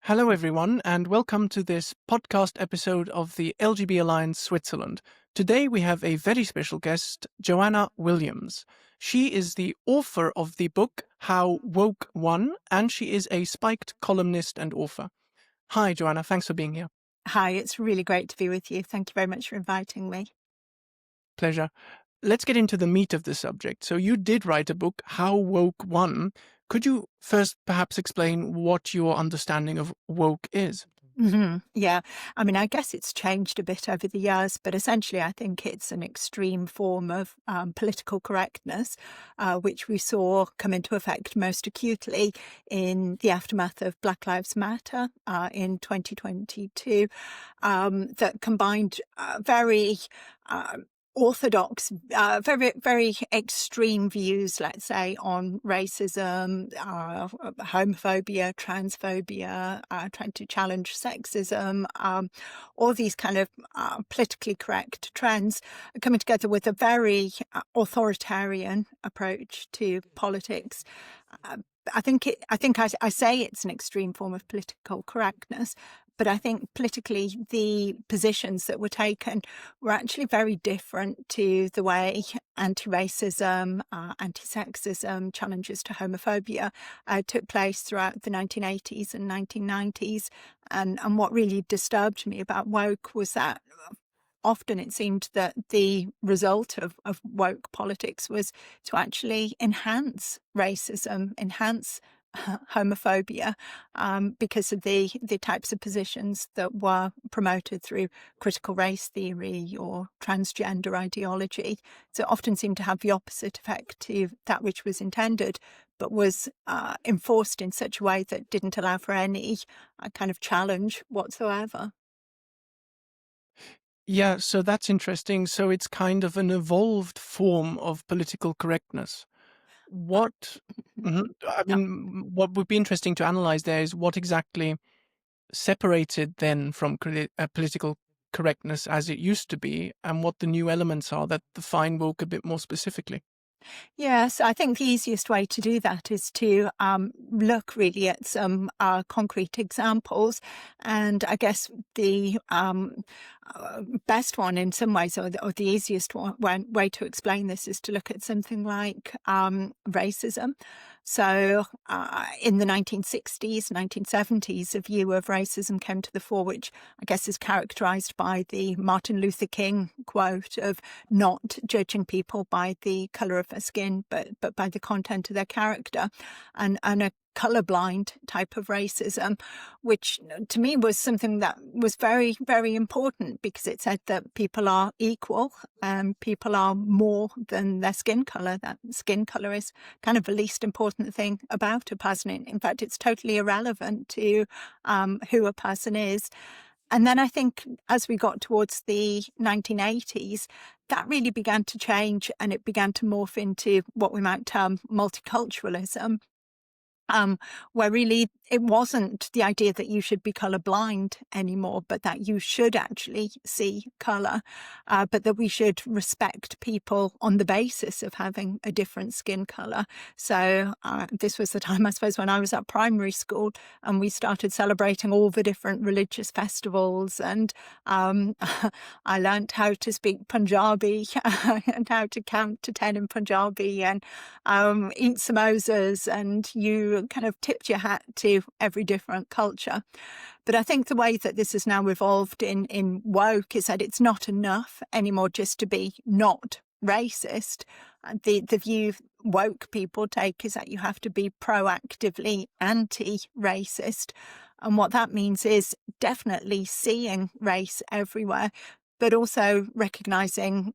Hello, everyone, and welcome to this podcast episode of the LGB Alliance Switzerland. Today we have a very special guest, Joanna Williams. She is the author of the book How Woke Won, and she is a spiked columnist and author. Hi, Joanna. Thanks for being here. Hi, it's really great to be with you. Thank you very much for inviting me. Pleasure. Let's get into the meat of the subject. So you did write a book, How Woke Won. Could you first perhaps explain what your understanding of woke is? Yeah, I guess it's changed a bit over the years, but essentially I think it's an extreme form of political correctness, which we saw come into effect most acutely in the aftermath of Black Lives Matter in 2022, that combined very orthodox, very extreme views, let's say, on racism, homophobia, transphobia, trying to challenge sexism, all these kind of politically correct trends coming together with a very authoritarian approach to politics. I say it's an extreme form of political correctness, but I think politically the positions that were taken were actually very different to the way anti-racism, anti-sexism, challenges to homophobia took place throughout the 1980s and 1990s. And what really disturbed me about woke was that often it seemed that the result of woke politics was to actually enhance racism, enhance homophobia, because of the types of positions that were promoted through critical race theory or transgender ideology. So it often seemed to have the opposite effect to that which was intended, but was enforced in such a way that didn't allow for any kind of challenge whatsoever. Yeah, so that's interesting. So it's kind of an evolved form of political correctness. What, what would be interesting to analyze there is what exactly separated then from political correctness as it used to be, and what the new elements are that define woke a bit more specifically. Yes, I think the easiest way to do that is to look really at some concrete examples. And I guess the best one in some ways, or the easiest way to explain this is to look at something like racism. So in the 1960s, 1970s, a view of racism came to the fore, which I guess is characterized by the Martin Luther King quote of not judging people by the color of their skin, but by the content of their character, and a colorblind type of racism, which to me was something that was very, very important because it said that people are equal and people are more than their skin color. That skin color is kind of the least important thing about a person. In fact, it's totally irrelevant to who a person is. And then I think as we got towards the 1980s, that really began to change and it began to morph into what we might term multiculturalism. Where really it wasn't the idea that you should be colorblind anymore, but that you should actually see color, but that we should respect people on the basis of having a different skin color. So this was the time, I suppose, when I was at primary school and we started celebrating all the different religious festivals, and I learned how to speak Punjabi and how to count to 10 in Punjabi and eat samosas, and you kind of tipped your hat to every different culture. But I think the way that this has now evolved in woke is that it's not enough anymore just to be not racist. The view woke people take is that you have to be proactively anti-racist. And what that means is definitely seeing race everywhere, but also recognizing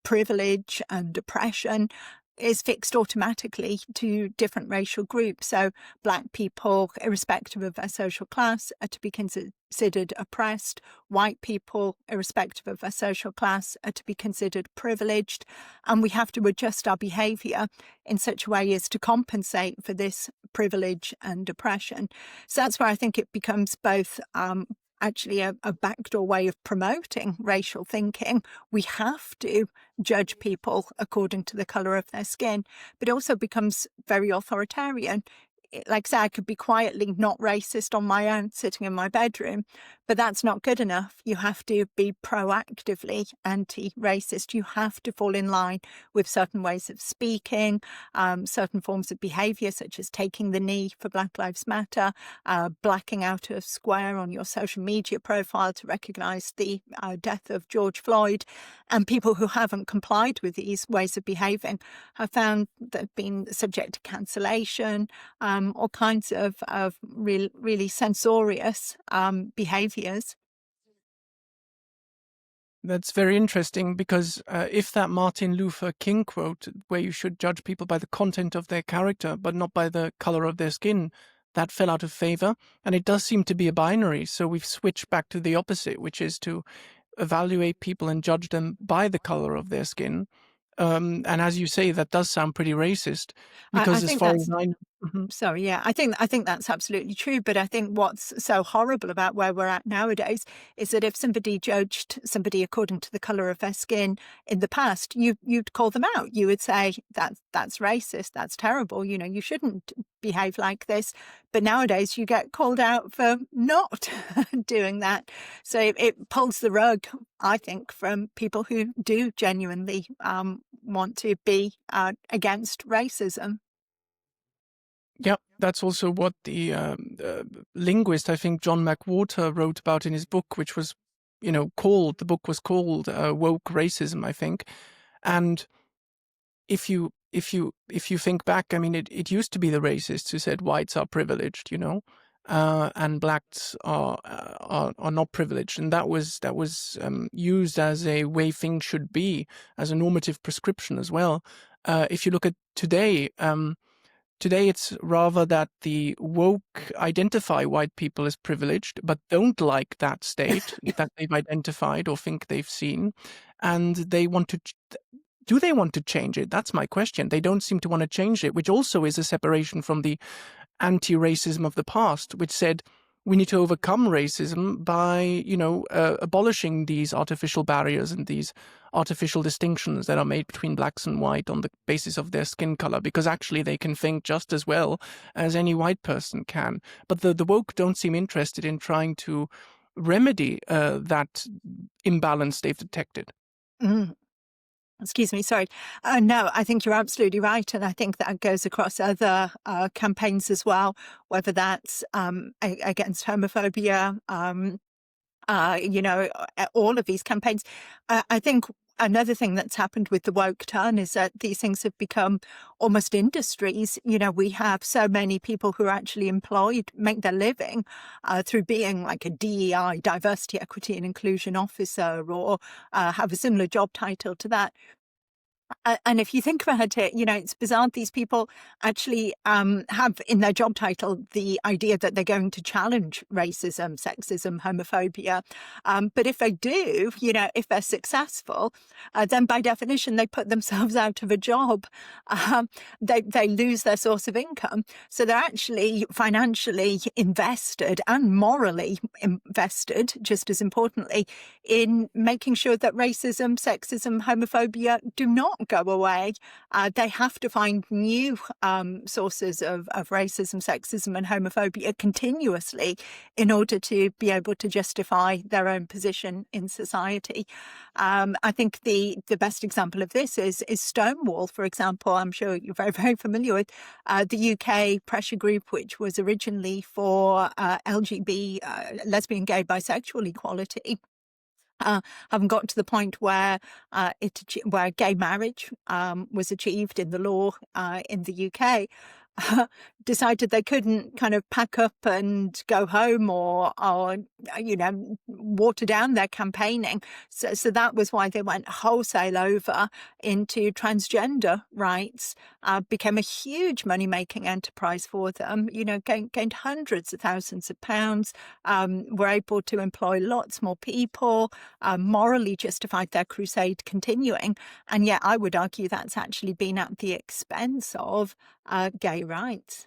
privilege and oppression is fixed automatically to different racial groups. So Black people, irrespective of their social class, are to be considered oppressed. White people, irrespective of their social class, are to be considered privileged. And we have to adjust our behaviour in such a way as to compensate for this privilege and oppression. So that's where I think it becomes both actually a backdoor way of promoting racial thinking. We have to judge people according to the colour of their skin, but it also becomes very authoritarian. like I say, I could be quietly not racist on my own, sitting in my bedroom, but that's not good enough. You have to be proactively anti-racist. You have to fall in line with certain ways of speaking, certain forms of behaviour, such as taking the knee for Black Lives Matter, blacking out a square on your social media profile to recognise the death of George Floyd. And people who haven't complied with these ways of behaving have found that they've been subject to cancellation, all kinds of really censorious behaviours. That's very interesting because if that Martin Luther King quote, where you should judge people by the content of their character, but not by the color of their skin, that fell out of favor. And it does seem to be a binary. So we've switched back to the opposite, which is to evaluate people and judge them by the color of their skin. And as you say, that does sound pretty racist I because as think far as that's I know, Mhm. Sorry, yeah, I think that's absolutely true. But I think what's so horrible about where we're at nowadays is that if somebody judged somebody according to the color of their skin in the past, you'd call them out. You would say that's racist, that's terrible. You know, you shouldn't behave like this. But nowadays, you get called out for not doing that. So it pulls the rug, I think, from people who do genuinely want to be against racism. Yeah, that's also what the linguist, I think John McWhorter, wrote about in his book, which was, the book was called Woke Racism, I think. And if you think back, I mean, it used to be the racists who said whites are privileged, and blacks are not privileged, and that was used as a way things should be, as a normative prescription as well. If you look at today. Today, it's rather that the woke identify white people as privileged, but don't like that state that they've identified or think they've seen. And they want to, do they want to change it? That's my question. They don't seem to want to change it, which also is a separation from the anti-racism of the past, which said we need to overcome racism by, abolishing these artificial barriers and these artificial distinctions that are made between blacks and white on the basis of their skin color, because actually they can think just as well as any white person can. But the woke don't seem interested in trying to remedy that imbalance they've detected. Mm. Excuse me, sorry. No, I think you're absolutely right. And I think that goes across other campaigns as well, whether that's against homophobia, all of these campaigns. I think another thing that's happened with the woke turn is that these things have become almost industries. You know, we have so many people who are actually employed, make their living through being like a DEI, diversity, equity and inclusion officer, or have a similar job title to that. And if you think about it, it's bizarre. These people actually have in their job title the idea that they're going to challenge racism, sexism, homophobia. But if they do, if they're successful, then by definition, they put themselves out of a job. They lose their source of income. So they're actually financially invested and morally invested, just as importantly, in making sure that racism, sexism, homophobia do not go away. They have to find new sources of racism, sexism, and homophobia continuously in order to be able to justify their own position in society. I think the best example of this is Stonewall, for example. I'm sure you're very, very familiar with the UK pressure group, which was originally for LGB, lesbian, gay, bisexual equality. Haven't got to the point where where gay marriage was achieved in the law in the UK, decided they couldn't kind of pack up and go home or water down their campaigning. So that was why they went wholesale over into transgender rights. Became a huge money-making enterprise for them. Gained hundreds of thousands of pounds. Were able to employ lots more people. Morally justified their crusade continuing. And yet I would argue that's actually been at the expense of gay rights.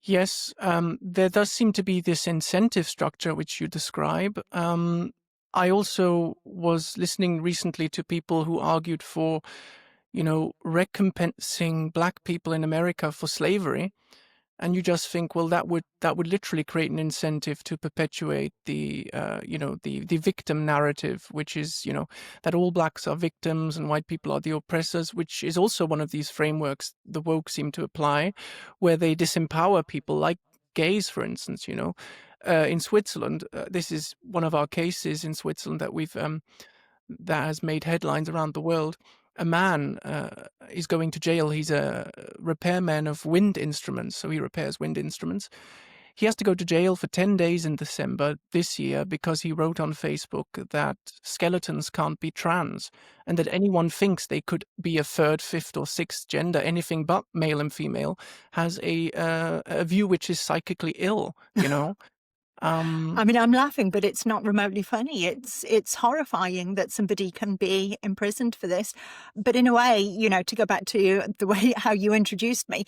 Yes, there does seem to be this incentive structure which you describe. I also was listening recently to people who argued for recompensing black people in America for slavery. And you just think, well, that would literally create an incentive to perpetuate the victim narrative, which is that all blacks are victims and white people are the oppressors, which is also one of these frameworks the woke seem to apply, where they disempower people like gays, for instance. In Switzerland, this is one of our cases in Switzerland that has made headlines around the world. A man is going to jail. He's a repairman of wind instruments, so he repairs wind instruments. He has to go to jail for 10 days in December this year because he wrote on Facebook that skeletons can't be trans, and that anyone thinks they could be a third, fifth, or sixth gender, anything but male and female, has a view which is psychically ill. I mean, I'm laughing, but it's not remotely funny. It's horrifying that somebody can be imprisoned for this. But in a way, to go back to the way how you introduced me,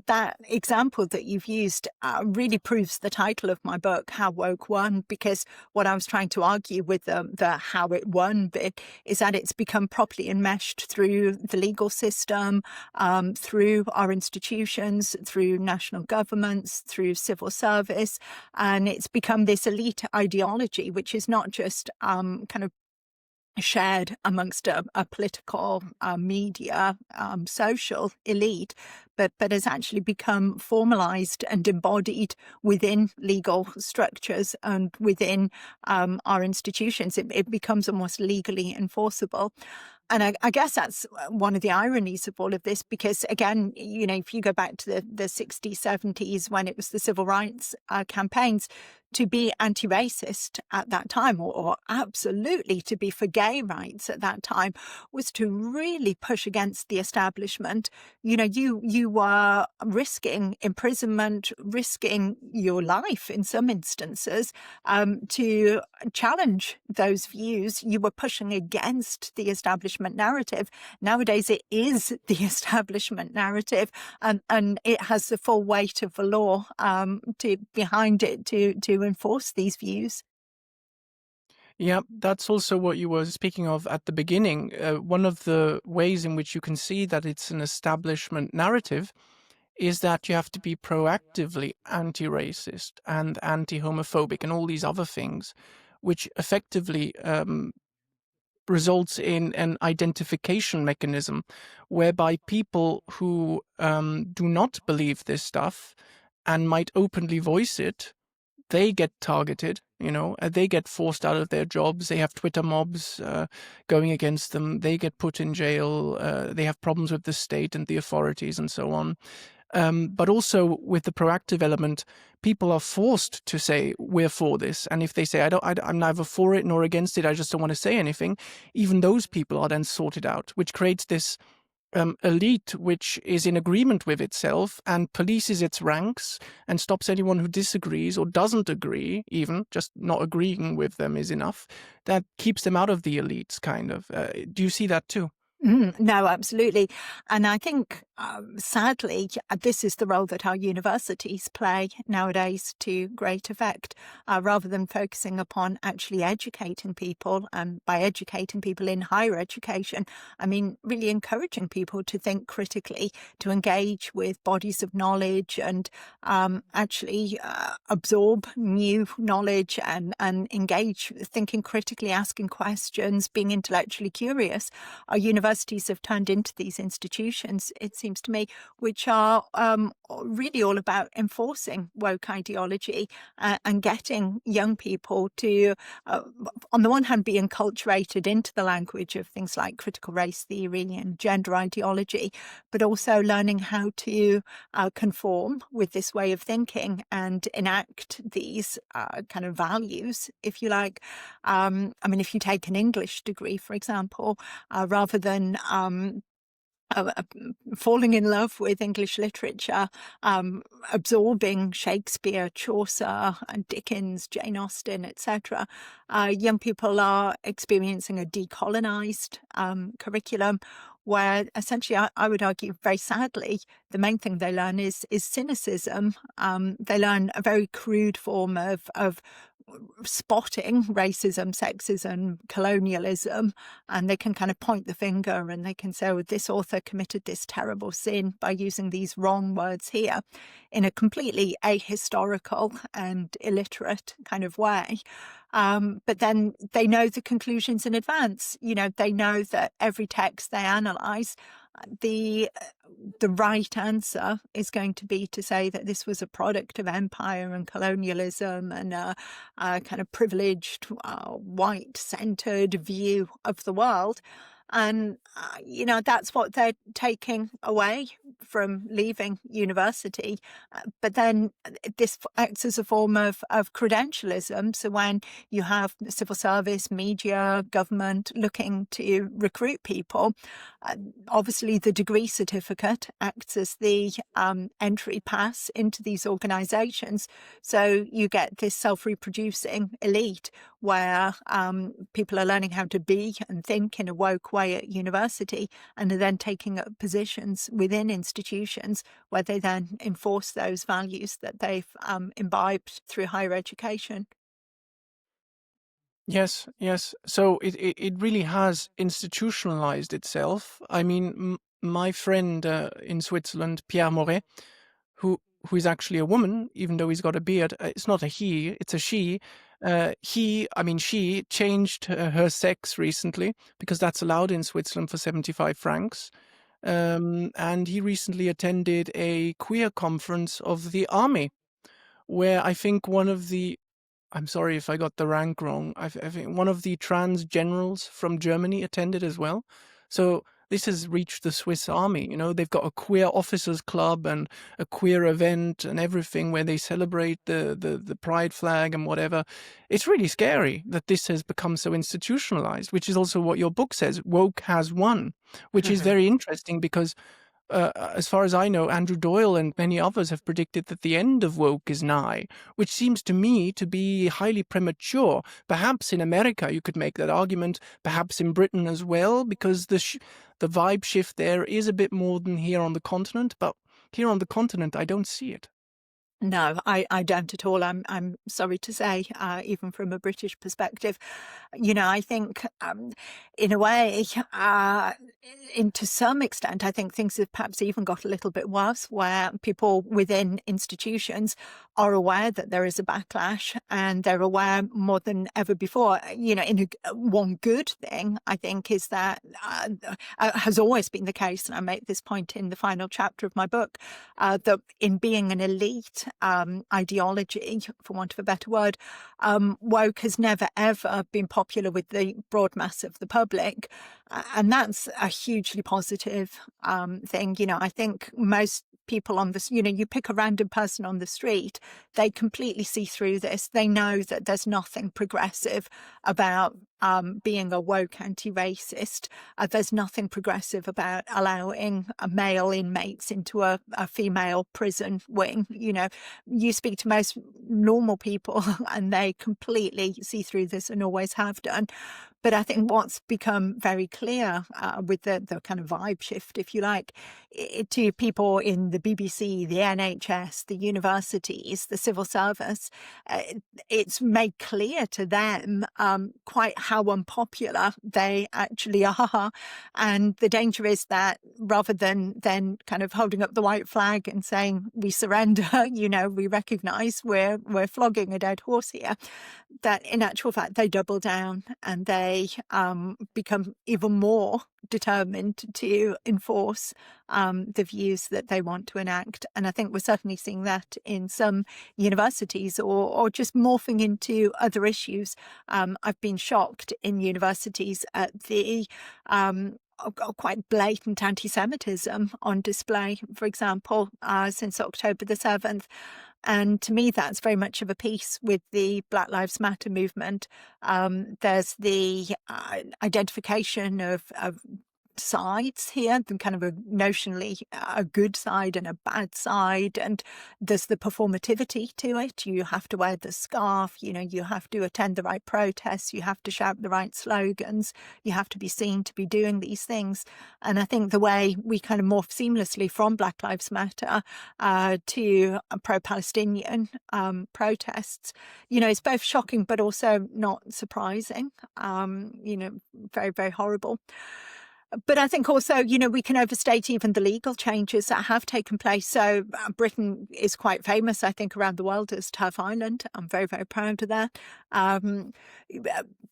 that example that you've used really proves the title of my book, How Woke Won, because what I was trying to argue with the how it won bit is that it's become properly enmeshed through the legal system, through our institutions, through national governments, through civil service, and it's become this elite ideology, which is not just kind of shared amongst a political, media, social elite, but has actually become formalized and embodied within legal structures and within our institutions. It becomes almost legally enforceable. And I guess that's one of the ironies of all of this, because again, if you go back to the 60s, 70s, when it was the civil rights campaigns, to be anti-racist at that time, or absolutely to be for gay rights at that time, was to really push against the establishment. You were risking imprisonment, risking your life in some instances, to challenge those views. You were pushing against the establishment narrative. Nowadays, it is the establishment narrative, and it has the full weight of the law behind it to enforce these views. Yeah, that's also what you were speaking of at the beginning. One of the ways in which you can see that it's an establishment narrative is that you have to be proactively anti-racist and anti-homophobic and all these other things, which effectively results in an identification mechanism whereby people who do not believe this stuff and might openly voice it, they get targeted, they get forced out of their jobs. They have Twitter mobs going against them. They get put in jail. They have problems with the state and the authorities and so on. But also with the proactive element, people are forced to say, we're for this. And if they say, I'm neither for it nor against it, I just don't want to say anything, even those people are then sorted out, which creates this elite which is in agreement with itself and polices its ranks and stops anyone who disagrees or doesn't agree. Even just not agreeing with them is enough. That keeps them out of the elites, kind of. Do you see that too? No, absolutely. And I think, sadly, this is the role that our universities play nowadays to great effect, rather than focusing upon actually educating people. And by educating people in higher education, I mean really encouraging people to think critically, to engage with bodies of knowledge and actually absorb new knowledge and engage thinking critically, asking questions, being intellectually curious. Our universities have turned into these institutions, it seems to me, which are really all about enforcing woke ideology and getting young people to, on the one hand, be enculturated into the language of things like critical race theory and gender ideology, but also learning how to conform with this way of thinking and enact these kind of values, if you like. I mean, if you take an English degree, for example, rather than falling in love with English literature, absorbing Shakespeare, Chaucer, and Dickens, Jane Austen, etc., young people are experiencing a decolonized curriculum, where essentially I would argue very sadly, the main thing they learn is cynicism. They learn a very crude form of spotting racism, sexism, colonialism, and they can kind of point the finger and they can say, oh, this author committed this terrible sin by using these wrong words here in a completely ahistorical and illiterate kind of way. But then they know the conclusions in advance. You know, they know that every text they analyze, the the right answer is going to be to say that this was a product of empire and colonialism and a kind of privileged, white-centered view of the world. And, you know, that's what they're taking away from leaving university. But then this acts as a form of credentialism. So when you have the civil service, media, government looking to recruit people, obviously the degree certificate acts as the entry pass into these organizations. So you get this self-reproducing elite where people are learning how to be and think in a woke way at university and are then taking up positions within institutions where they then enforce those values that they've imbibed through higher education. Yes, yes. So it really has institutionalized itself. I mean, my friend in Switzerland, Pierre Moret, who who is actually a woman, even though he's got a beard. It's not a he, it's a she. She changed her sex recently because that's allowed in Switzerland for 75 francs. And he recently attended a queer conference of the army, where I think one of the I'm sorry if I got the rank wrong. I think one of the trans generals from Germany attended as well. So this has reached the Swiss army. You know, they've got a queer officers club and a queer event and everything where they celebrate the pride flag and whatever. It's really scary that this has become so institutionalized, which is also what your book says. Woke has won, which is very interesting because as far as I know, Andrew Doyle and many others have predicted that the end of woke is nigh, which seems to me to be highly premature. Perhaps in America you could make that argument, perhaps in Britain as well, because the vibe shift there is a bit more than here on the continent, but here on the continent I don't see it. No, I don't at all. I'm sorry to say, even from a British perspective, you know, I think in a way, to some extent, I think things have perhaps even got a little bit worse, where people within institutions are aware that there is a backlash, and they're aware more than ever before. You know, one good thing I think is that has always been the case, and I make this point in the final chapter of my book, that in being an elite ideology, for want of a better word, woke has never ever been popular with the broad mass of the public, and that's a hugely positive thing. You know, I think most people on this, you know, you pick a random person on the street, they completely see through this. They know that there's nothing progressive about being a woke anti-racist. There's nothing progressive about allowing male inmates into a female prison wing. You know, you speak to most normal people and they completely see through this and always have done. But I think what's become very clear with the kind of vibe shift, if you like, to people in the BBC, the NHS, the universities, the civil service, it's made clear to them quite how unpopular they actually are. And the danger is that rather than kind of holding up the white flag and saying we surrender, you know, we recognise we're flogging a dead horse here, that in actual fact they double down and they become even more determined to enforce the views that they want to enact. And I think we're certainly seeing that in some universities, or just morphing into other issues. I've been shocked in universities at the quite blatant anti-Semitism on display, for example, since October the 7th. And to me, that's very much of a piece with the Black Lives Matter movement. There's the identification of sides here, the kind of a notionally a good side and a bad side, and there's the performativity to it. You have to wear the scarf, you have to attend the right protests, you have to shout the right slogans, you have to be seen to be doing these things. And I think the way we kind of morph seamlessly from Black Lives Matter to pro-Palestinian protests, is both shocking but also not surprising. Very, very horrible. But I think also, we can overstate even the legal changes that have taken place. So Britain is quite famous, I think, around the world as Turf Island. I'm very, very proud of that.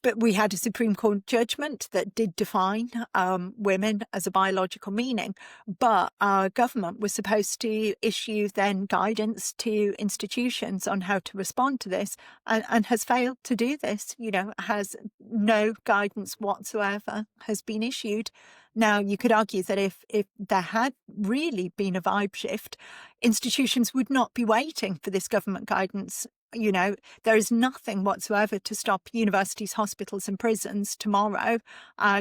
But we had a Supreme Court judgment that did define women as a biological meaning. But our government was supposed to issue then guidance to institutions on how to respond to this, and has failed to do this. Has no guidance whatsoever has been issued. Now, you could argue that if there had really been a vibe shift, institutions would not be waiting for this government guidance. There is nothing whatsoever to stop universities, hospitals and prisons tomorrow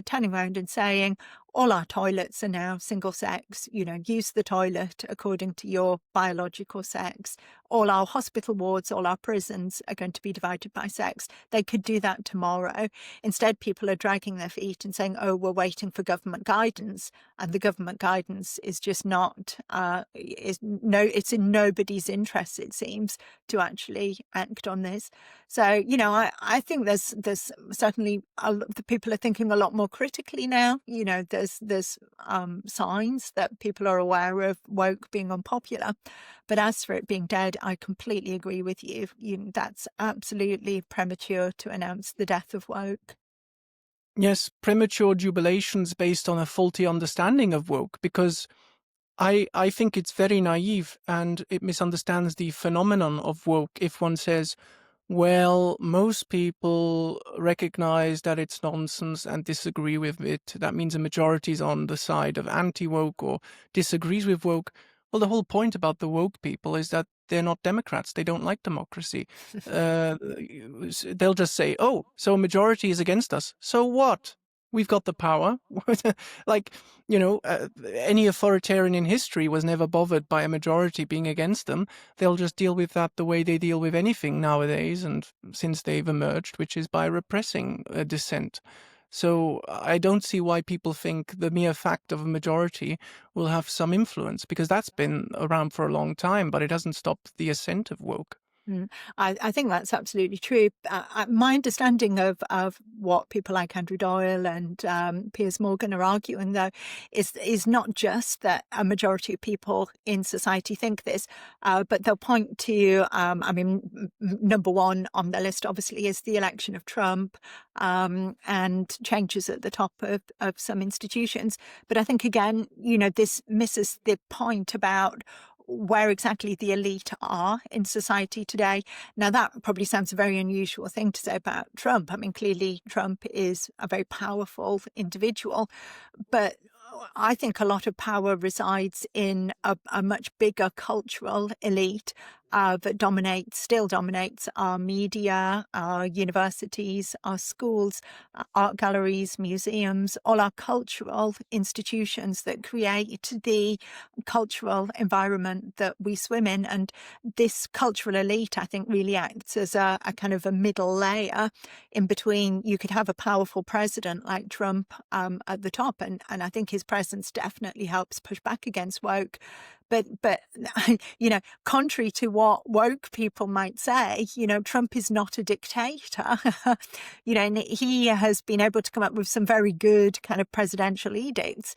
turning around and saying, all our toilets are now single sex, use the toilet according to your biological sex. All our hospital wards, all our prisons are going to be divided by sex. They could do that tomorrow. Instead, people are dragging their feet and saying, oh, we're waiting for government guidance. And the government guidance is just not, it's in nobody's interest, it seems, to actually act on this. So, I think there's certainly the people are thinking a lot more critically now. There's signs that people are aware of woke being unpopular. But as for it being dead, I completely agree with you. That's absolutely premature to announce the death of woke. Yes, premature jubilations based on a faulty understanding of woke, because I think it's very naive and it misunderstands the phenomenon of woke if one says, well, most people recognize that it's nonsense and disagree with it. That means a majority is on the side of anti-woke or disagrees with woke. Well, the whole point about the woke people is that they're not Democrats. They don't like democracy. They'll just say, oh, so a majority is against us. So what? We've got the power. Any authoritarian in history was never bothered by a majority being against them. They'll just deal with that the way they deal with anything nowadays, and since they've emerged, which is by repressing dissent. So I don't see why people think the mere fact of a majority will have some influence, because that's been around for a long time, but it hasn't stopped the ascent of woke. I think that's absolutely true. My understanding of what people like Andrew Doyle and Piers Morgan are arguing, though, is not just that a majority of people in society think this, but they'll point to, number one on the list, obviously, is the election of Trump and changes at the top of some institutions. But I think, again, this misses the point about where exactly the elite are in society today. Now, that probably sounds a very unusual thing to say about Trump. I mean, clearly Trump is a very powerful individual, but I think a lot of power resides in a much bigger cultural elite that still dominates our media, our universities, our schools, art galleries, museums, all our cultural institutions that create the cultural environment that we swim in. And this cultural elite, I think, really acts as a kind of a middle layer in between. You could have a powerful president like Trump at the top, and I think his presence definitely helps push back against woke. But contrary to what woke people might say, Trump is not a dictator. And he has been able to come up with some very good kind of presidential edicts,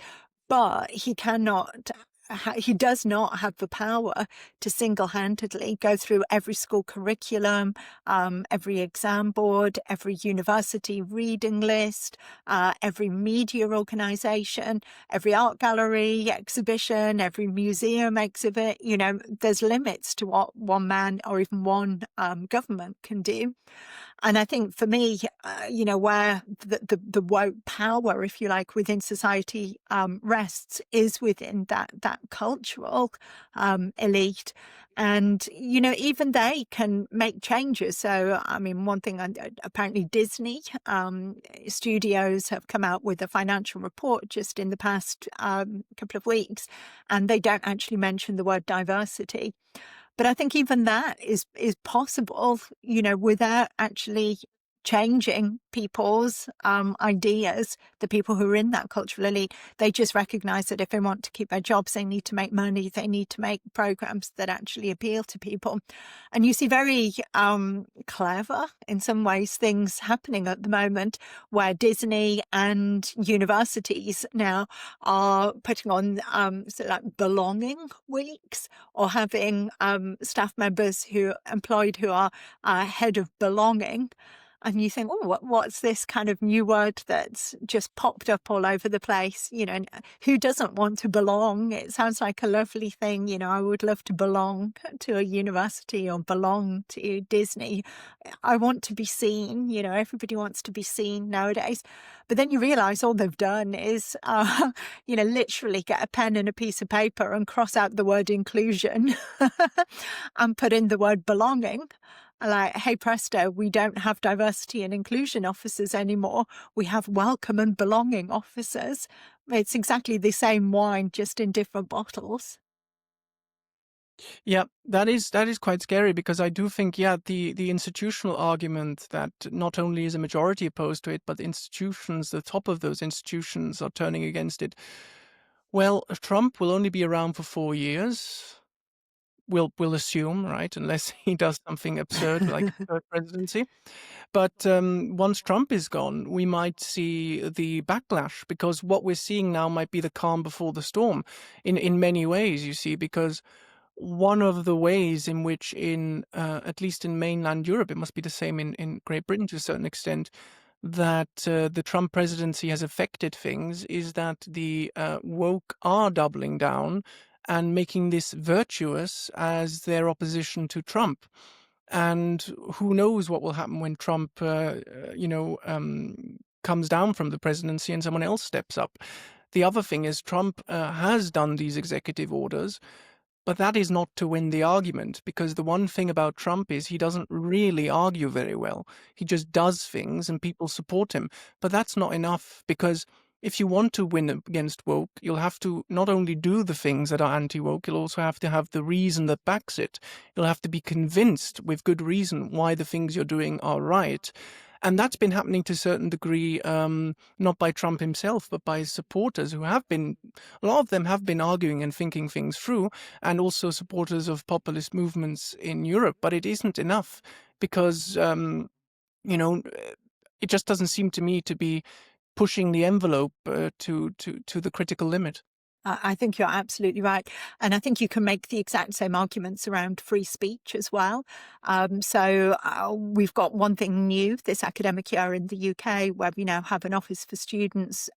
but he does not have the power to single-handedly go through every school curriculum, every exam board, every university reading list, every media organization, every art gallery exhibition, every museum exhibit. There's limits to what one man or even one government can do. And I think for me, where the woke power, if you like, within society rests is within that that cultural elite. And, you know, even they can make changes. So, I mean, one thing, apparently Disney studios have come out with a financial report just in the past couple of weeks, and they don't actually mention the word diversity. But I think even that is possible, you know, without actually changing people's ideas. The people who are in that cultural elite, they just recognize that if they want to keep their jobs, they need to make money. They need to make programs that actually appeal to people. And you see very clever, in some ways, things happening at the moment where Disney and universities now are putting on sort of like belonging weeks, or having staff members who employed who are head of belonging. And you think, oh, what's this kind of new word that's just popped up all over the place? You know, and who doesn't want to belong? It sounds like a lovely thing. You know, I would love to belong to a university or belong to Disney. I want to be seen. You know, everybody wants to be seen nowadays. But then you realize all they've done is, you know, literally get a pen and a piece of paper and cross out the word inclusion and put in the word belonging. Like, hey presto, we don't have diversity and inclusion officers anymore. We have welcome and belonging officers. It's exactly the same wine, just in different bottles. Yeah, that is quite scary, because I do think, yeah, the institutional argument that not only is a majority opposed to it, but the institutions, the top of those institutions, are turning against it. Well, Trump will only be around for 4 years. We'll assume, right? Unless he does something absurd like a third presidency. But once Trump is gone, we might see the backlash, because what we're seeing now might be the calm before the storm in many ways, you see, because one of the ways in which at least in mainland Europe, it must be the same in Great Britain to a certain extent, that the Trump presidency has affected things is that the woke are doubling down and making this virtuous as their opposition to Trump. And who knows what will happen when Trump, comes down from the presidency and someone else steps up. The other thing is Trump has done these executive orders, but that is not to win the argument, because the one thing about Trump is he doesn't really argue very well. He just does things and people support him. But that's not enough, because if you want to win against woke, you'll have to not only do the things that are anti-woke, you'll also have to have the reason that backs it. You'll have to be convinced with good reason why the things you're doing are right. And that's been happening to a certain degree, not by Trump himself, but by his supporters who have been, a lot of them have been arguing and thinking things through, and also supporters of populist movements in Europe. But it isn't enough, because, you know, it just doesn't seem to me to be pushing the envelope to the critical limit. I think you're absolutely right. And I think you can make the exact same arguments around free speech as well. We've got one thing new this academic year in the UK, where we now have an Office for Students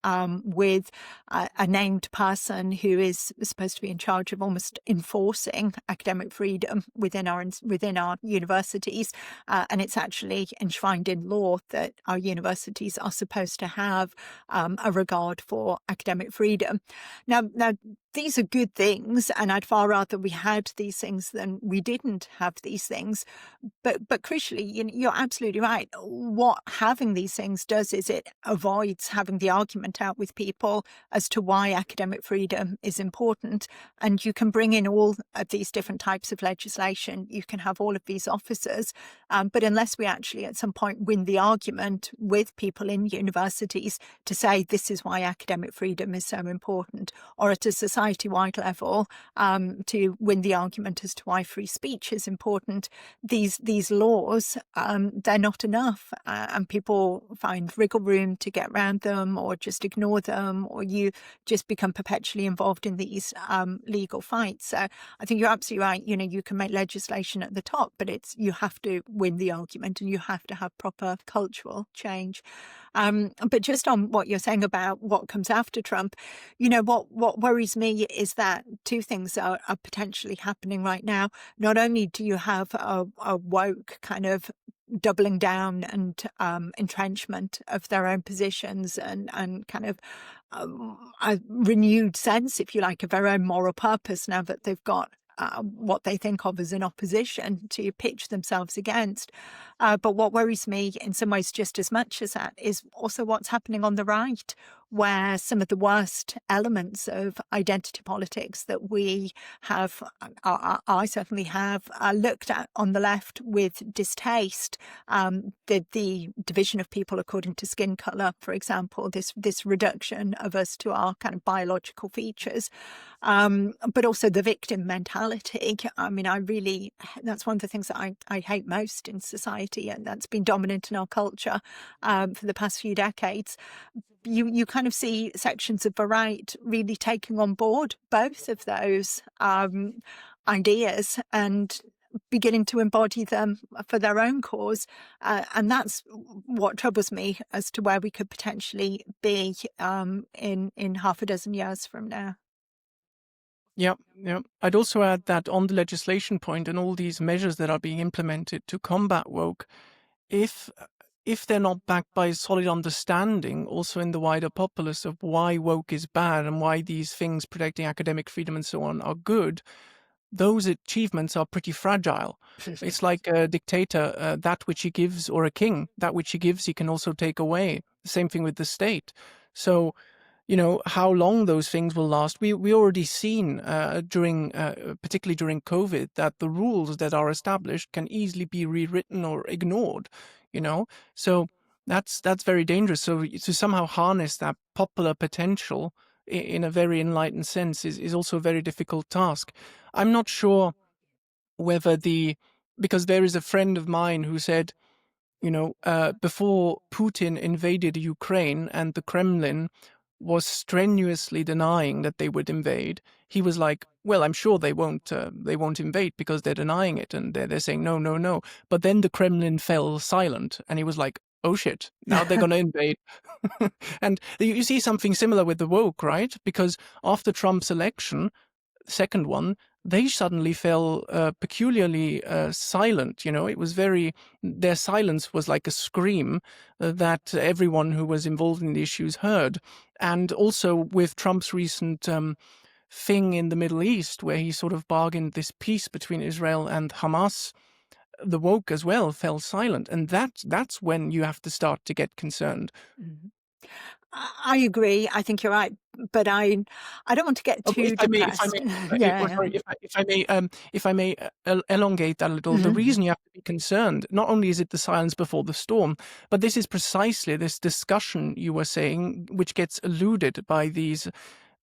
with a named person who is supposed to be in charge of almost enforcing academic freedom within our universities. And it's actually enshrined in law that our universities are supposed to have a regard for academic freedom. Now, these are good things, and I'd far rather we had these things than we didn't have these things. But crucially, you're absolutely right. What having these things does is it avoids having the argument out with people as to why academic freedom is important. And you can bring in all of these different types of legislation. You can have all of these officers. But unless we actually at some point win the argument with people in universities to say this is why academic freedom is so important, or at a society-wide level to win the argument as to why free speech is important, these laws, they're not enough. And people find wriggle room to get around them, or just ignore them, or you just become perpetually involved in these legal fights. So I think you're absolutely right. You can make legislation at the top, but you have to win the argument, and you have to have proper cultural change. But just on what you're saying about what comes after Trump, what worries me is that two things are potentially happening right now. Not only do you have a woke kind of doubling down and entrenchment of their own positions and kind of a renewed sense, if you like, of their own moral purpose now that they've got what they think of as an opposition to pitch themselves against. But what worries me in some ways just as much as that is also what's happening on the right, where some of the worst elements of identity politics that we have, I certainly have, looked at on the left with distaste. The division of people according to skin colour, for example, this reduction of us to our kind of biological features, but also the victim mentality. I mean, that's one of the things that I hate most in society, and that's been dominant in our culture for the past few decades. You kind of see sections of the right really taking on board both of those ideas and beginning to embody them for their own cause. And that's what troubles me as to where we could potentially be in half a dozen years from now. Yeah, yeah. I'd also add that on the legislation point and all these measures that are being implemented to combat woke, if they're not backed by a solid understanding, also in the wider populace, of why woke is bad and why these things protecting academic freedom and so on are good, those achievements are pretty fragile. It's like a dictator, that which he gives, or a king, that which he gives, he can also take away. The same thing with the state. So, how long those things will last. We already seen during, particularly during COVID, that the rules that are established can easily be rewritten or ignored. So that's very dangerous. So to somehow harness that popular potential in a very enlightened sense is also a very difficult task. I'm not sure whether because there is a friend of mine who said, before Putin invaded Ukraine and the Kremlin was strenuously denying that they would invade, he was like, well, I'm sure they won't invade because they're denying it and they're saying no, no, no. But then the Kremlin fell silent and he was like, oh shit, now they're going to invade. And you see something similar with the woke, right? Because after Trump's election, second one, they suddenly fell peculiarly silent. It was their silence was like a scream that everyone who was involved in the issues heard. And also with Trump's recent thing in the Middle East, where he sort of bargained this peace between Israel and Hamas, the woke as well fell silent. And that's when you have to start to get concerned. Mhm. I agree. I think you're right, but I don't want to get Okay, too depressed. Yeah, yeah. sorry, if I may elongate that a little, the Mhm. reason you have to be concerned, not only is it the silence before the storm, but this is precisely this discussion you were saying, which gets eluded by these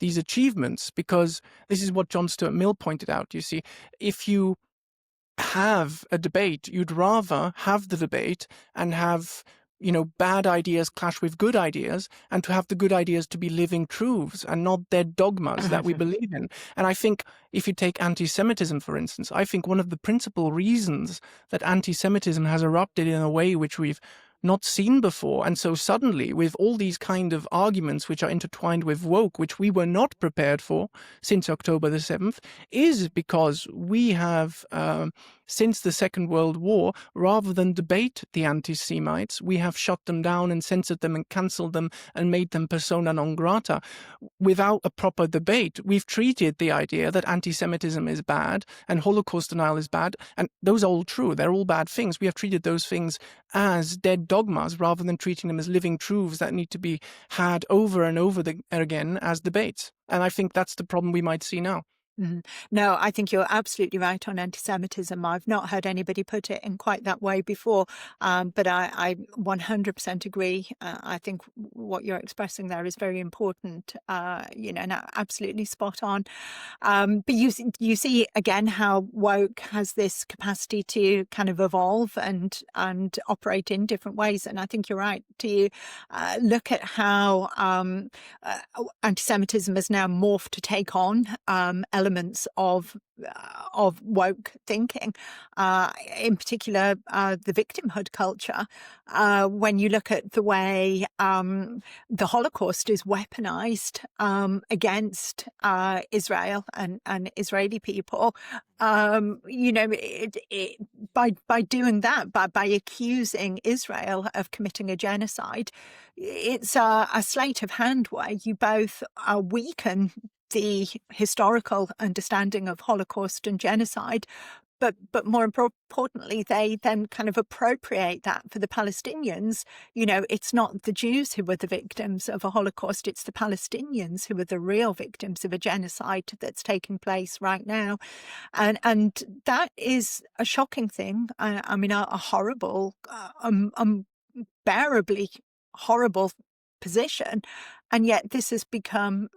achievements, because this is what John Stuart Mill pointed out. You see, if you have a debate, you'd rather have the debate and have bad ideas clash with good ideas, and to have the good ideas to be living truths and not dead dogmas that we believe in. And I think if you take anti-Semitism, for instance, I think one of the principal reasons that anti-Semitism has erupted in a way which we've not seen before, and so suddenly with all these kind of arguments which are intertwined with woke, which we were not prepared for since October the 7th, is because we have since the Second World War, rather than debate the anti-Semites, we have shut them down and censored them and cancelled them and made them persona non grata. Without a proper debate, we've treated the idea that anti-Semitism is bad and Holocaust denial is bad, and those are all true. They're all bad things. We have treated those things as dead dogmas rather than treating them as living truths that need to be had over and over again as debates. And I think that's the problem we might see now. Mhm. No, I think you're absolutely right on anti-Semitism. I've not heard anybody put it in quite that way before, but I 100% agree. I think what you're expressing there is very important, and absolutely spot on. But you see again how woke has this capacity to kind of evolve and operate in different ways. And I think you're right to look at how anti-Semitism has now morphed to take on elements of woke thinking, in particular the victimhood culture. When you look at the way the Holocaust is weaponized against Israel and Israeli people, by doing that, by accusing Israel of committing a genocide, it's a sleight of hand where you both weaken the historical understanding of Holocaust and genocide, but more importantly, they then kind of appropriate that for the Palestinians. It's not the Jews who were the victims of a Holocaust, it's the Palestinians who are the real victims of a genocide that's taking place right now. And that is a shocking thing. I mean, a horrible, unbearably horrible position. And yet this has become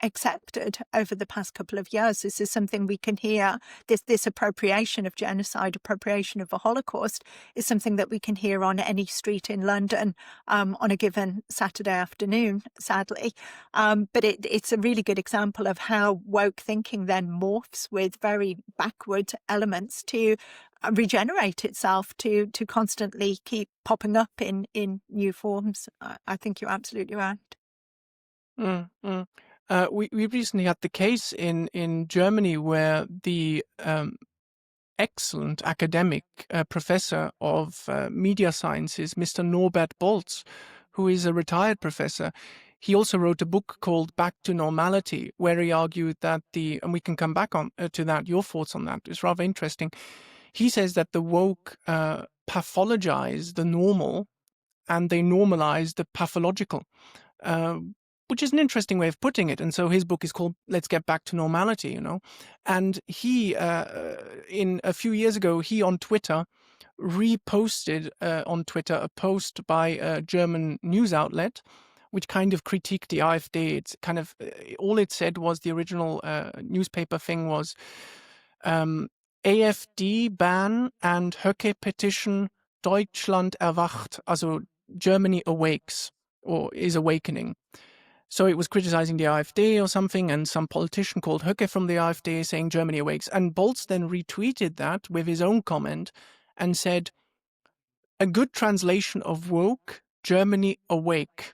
accepted over the past couple of years. This is something we can hear. This appropriation of genocide, appropriation of the Holocaust, is something that we can hear on any street in London on a given Saturday afternoon, sadly. But it's a really good example of how woke thinking then morphs with very backward elements to regenerate itself, to constantly keep popping up in new forms. I think you're absolutely right. Mm, mm. We recently had the case in Germany where the excellent academic professor of media sciences, Mr. Norbert Bolz, who is a retired professor, he also wrote a book called Back to Normality, where he argued that and we can come back on to that, your thoughts on that, it's rather interesting. He says that the woke pathologize the normal and they normalize the pathological. Which is an interesting way of putting it. And so his book is called Let's Get Back to Normality, And he, in a few years ago, he on Twitter reposted on Twitter a post by a German news outlet, which kind of critiqued the AfD. It's kind of, all it said was, the original newspaper thing was, AfD ban and Höcke petition Deutschland erwacht, also Germany awakes, or is awakening. So it was criticizing the AfD or something, and some politician called Höcke from the AfD saying Germany awakes. And Bolz then retweeted that with his own comment and said, a good translation of woke, Germany awake.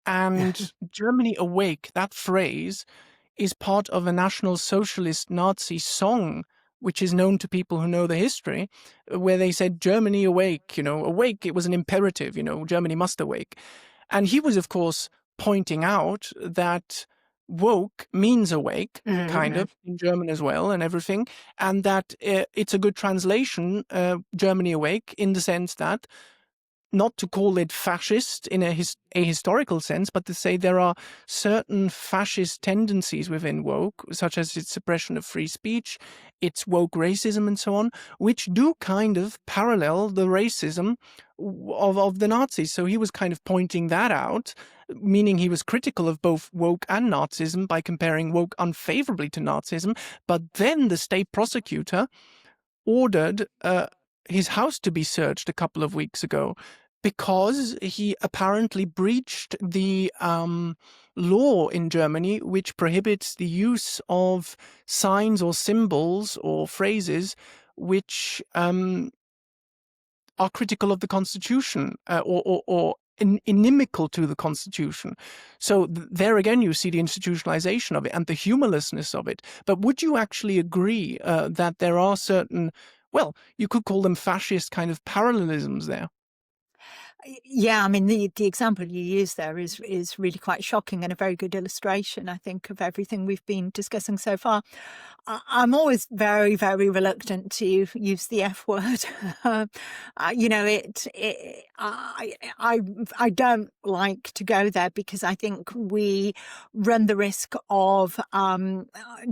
And Germany awake, that phrase, is part of a National Socialist Nazi song, which is known to people who know the history, where they said Germany awake, awake, it was an imperative, Germany must awake. And he was, of course, pointing out that woke means awake, kind of, in German as well, and everything, and that it's a good translation, Germany awake, in the sense that, not to call it fascist in a historical sense, but to say there are certain fascist tendencies within woke, such as its suppression of free speech, its woke racism and so on, which do kind of parallel the racism of the Nazis. So he was kind of pointing that out, meaning he was critical of both woke and Nazism by comparing woke unfavorably to Nazism. But then the state prosecutor ordered his house to be searched a couple of weeks ago, because he apparently breached the law in Germany, which prohibits the use of signs or symbols or phrases which are critical of the Constitution or inimical to the Constitution. So there again, you see the institutionalization of it and the humorlessness of it. But would you actually agree that there are certain, well, you could call them fascist kind of parallelisms there? Yeah, I mean, the example you use there is really quite shocking and a very good illustration, I think, of everything we've been discussing so far. I'm always very, very reluctant to use the F word. I don't like to go there, because I think we run the risk of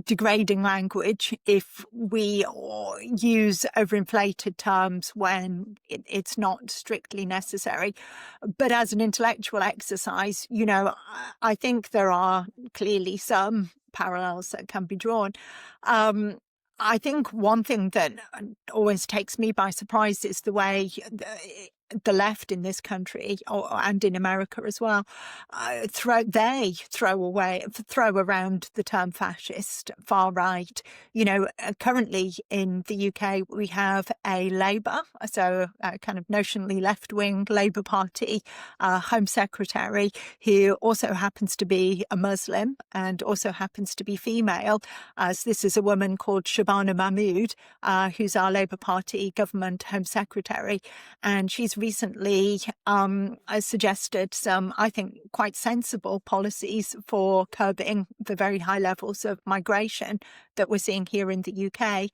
degrading language if we use overinflated terms when it's not strictly necessary. But as an intellectual exercise, I think there are clearly some parallels that can be drawn. I think one thing that always takes me by surprise is the way the left in this country and in America as well, throw around the term fascist, far right. Currently in the UK, we have a Labour, so a kind of notionally left-wing Labour Party Home Secretary who also happens to be a Muslim and also happens to be female. So this is a woman called Shabana Mahmood, who's our Labour Party government Home Secretary. And she's recently suggested some, I think, quite sensible policies for curbing the very high levels of migration that we're seeing here in the UK.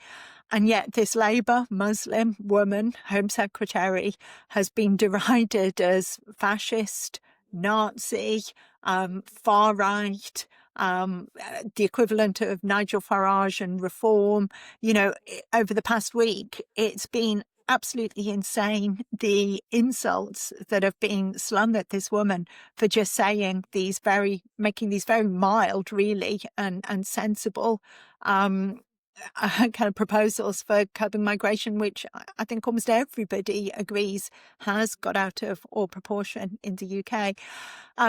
And yet this Labour Muslim woman Home Secretary has been derided as fascist, Nazi, far right, the equivalent of Nigel Farage and Reform. Over the past week, it's been absolutely insane, the insults that have been slung at this woman for just saying making these very mild, really, and sensible kind of proposals for curbing migration, which I think almost everybody agrees has got out of all proportion in the UK.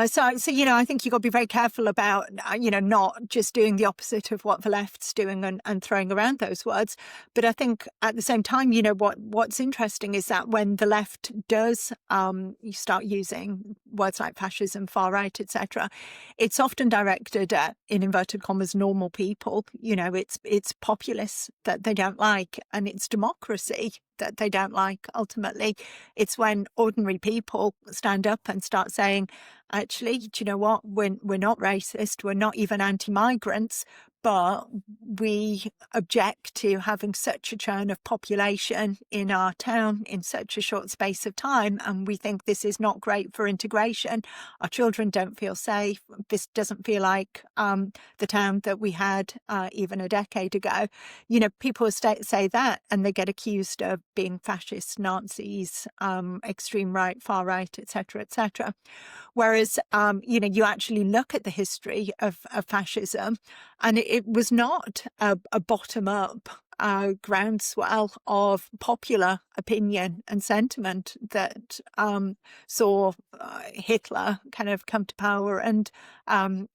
So I think you've got to be very careful about, not just doing the opposite of what the left's doing and throwing around those words. But I think at the same time, what's interesting is that when the left does you start using words like fascism, far right, etc., it's often directed at, in inverted commas, normal people. It's populists that they don't like, and it's democracy that they don't like. Ultimately, it's when ordinary people stand up and start saying, actually, do you know what? We're not racist. We're not even anti-migrants, but we object to having such a churn of population in our town in such a short space of time. And we think this is not great for integration. Our children don't feel safe. This doesn't feel like the town that we had even a decade ago. People say that and they get accused of being fascists, Nazis, extreme right, far right, etc., etc. Whereas, you actually look at the history of fascism, and it was not a bottom-up groundswell of popular opinion and sentiment that saw Hitler kind of come to power and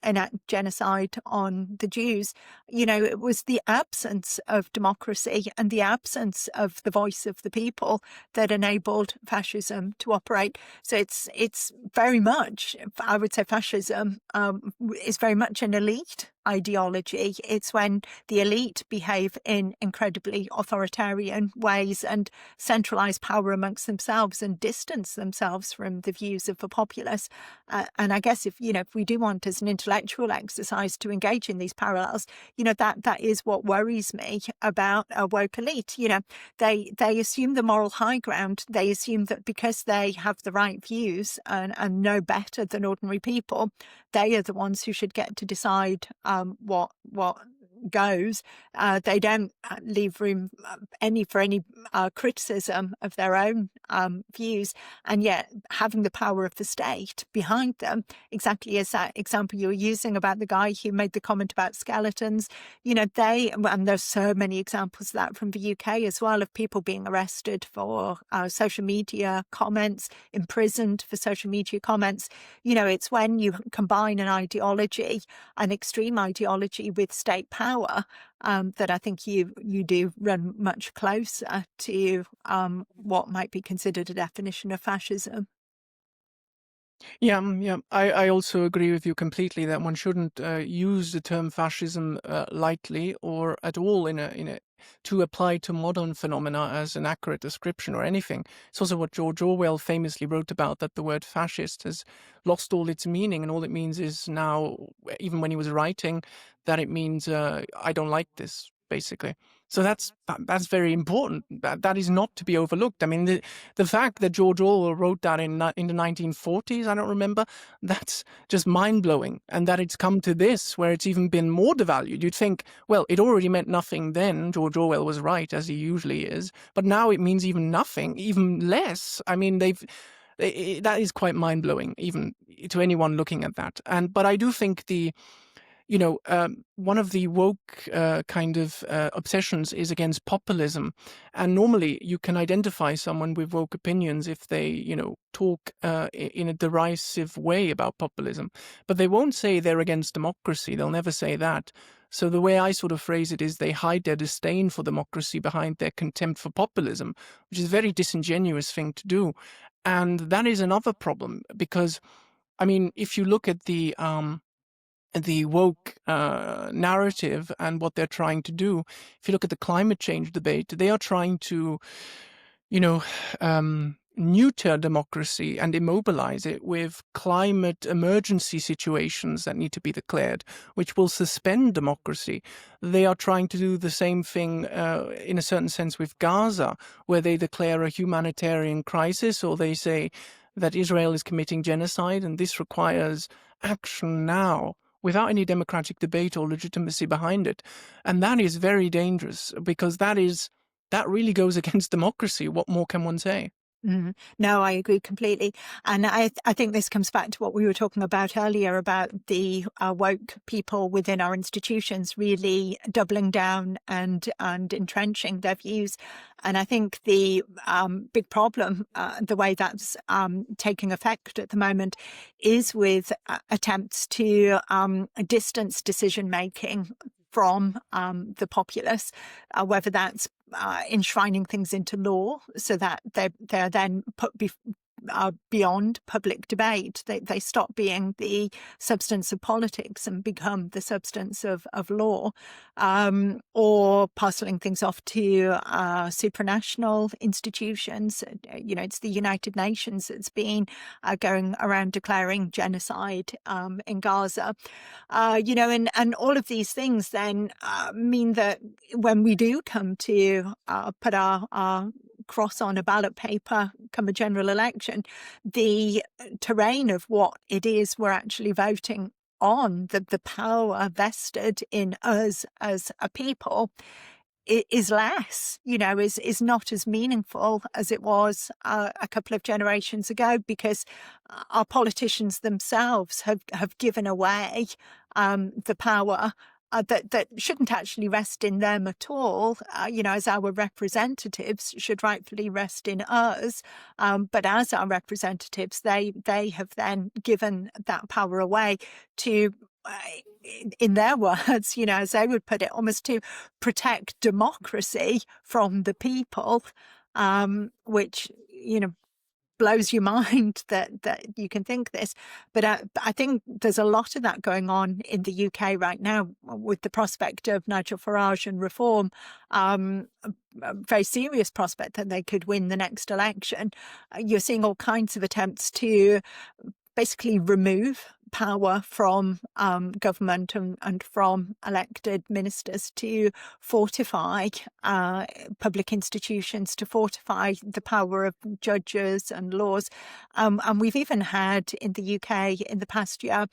enact genocide on the Jews. It was the absence of democracy and the absence of the voice of the people that enabled fascism to operate. So it's very much, I would say, fascism is very much an elite ideology. It's when the elite behave in incredibly authoritarian ways and centralize power amongst themselves and distance themselves from the views of the populace. And I guess if we do want as an intellectual exercise to engage in these parallels, that is what worries me about a woke elite. They assume the moral high ground. They assume that because they have the right views and know better than ordinary people, they are the ones who should get to decide what goes. They don't leave room for any criticism of their own views, and yet having the power of the state behind them, exactly as that example you were using about the guy who made the comment about skeletons, and there's so many examples of that from the UK as well, of people being arrested for social media comments, imprisoned for social media comments. It's when you combine an ideology, an extreme ideology, with state power, that I think you do run much closer to what might be considered a definition of fascism. Yeah, yeah. I also agree with you completely that one shouldn't use the term fascism lightly or at all to apply to modern phenomena as an accurate description or anything. It's also what George Orwell famously wrote about, that the word fascist has lost all its meaning, and all it means is now, even when he was writing, that it means I don't like this, basically. So that's very important. That is not to be overlooked. I mean, the fact that George Orwell wrote that in the 1940s, I don't remember, that's just mind-blowing. And that it's come to this, where it's even been more devalued. You'd think, well, it already meant nothing then. George Orwell was right, as he usually is. But now it means even nothing, even less. I mean, that is quite mind-blowing, even to anyone looking at that. But I do think one of the woke kind of obsessions is against populism. And normally you can identify someone with woke opinions if they, talk in a derisive way about populism. But they won't say they're against democracy. They'll never say that. So the way I sort of phrase it is they hide their disdain for democracy behind their contempt for populism, which is a very disingenuous thing to do. And that is another problem because, I mean, if you look at the woke narrative and what they're trying to do, if you look at the climate change debate, they are trying to, you know, neuter democracy and immobilize it with climate emergency situations that need to be declared, which will suspend democracy. They are trying to do the same thing in a certain sense with Gaza, where they declare a humanitarian crisis, or they say that Israel is committing genocide, and this requires action now without any democratic debate or legitimacy behind it. And that is very dangerous because that really goes against democracy. What more can one say? No, I agree completely. And I think this comes back to what we were talking about earlier about the woke people within our institutions really doubling down and entrenching their views. And I think the big problem, the way that's taking effect at the moment, is with attempts to distance decision making from the populace, whether that's enshrining things into law so that they're then put beyond public debate. They stop being the substance of politics and become the substance of law, or parceling things off to supranational institutions. It's the United Nations that's been going around declaring genocide in Gaza. And all of these things then mean that when we do come to put our cross on a ballot paper come a general election, the terrain of what it is we're actually voting on, the power vested in us as a people, is less, is not as meaningful as it was a couple of generations ago, because our politicians themselves have given away the power that shouldn't actually rest in them at all, as our representatives should rightfully rest in us. But as our representatives, they have then given that power away to, in their words, as they would put it, almost to protect democracy from the people, which, blows your mind that you can think this. But I think there's a lot of that going on in the UK right now with the prospect of Nigel Farage and Reform, a very serious prospect that they could win the next election. You're seeing all kinds of attempts to basically remove power from government and from elected ministers to fortify public institutions, to fortify the power of judges and laws. And we've even had in the UK in the past year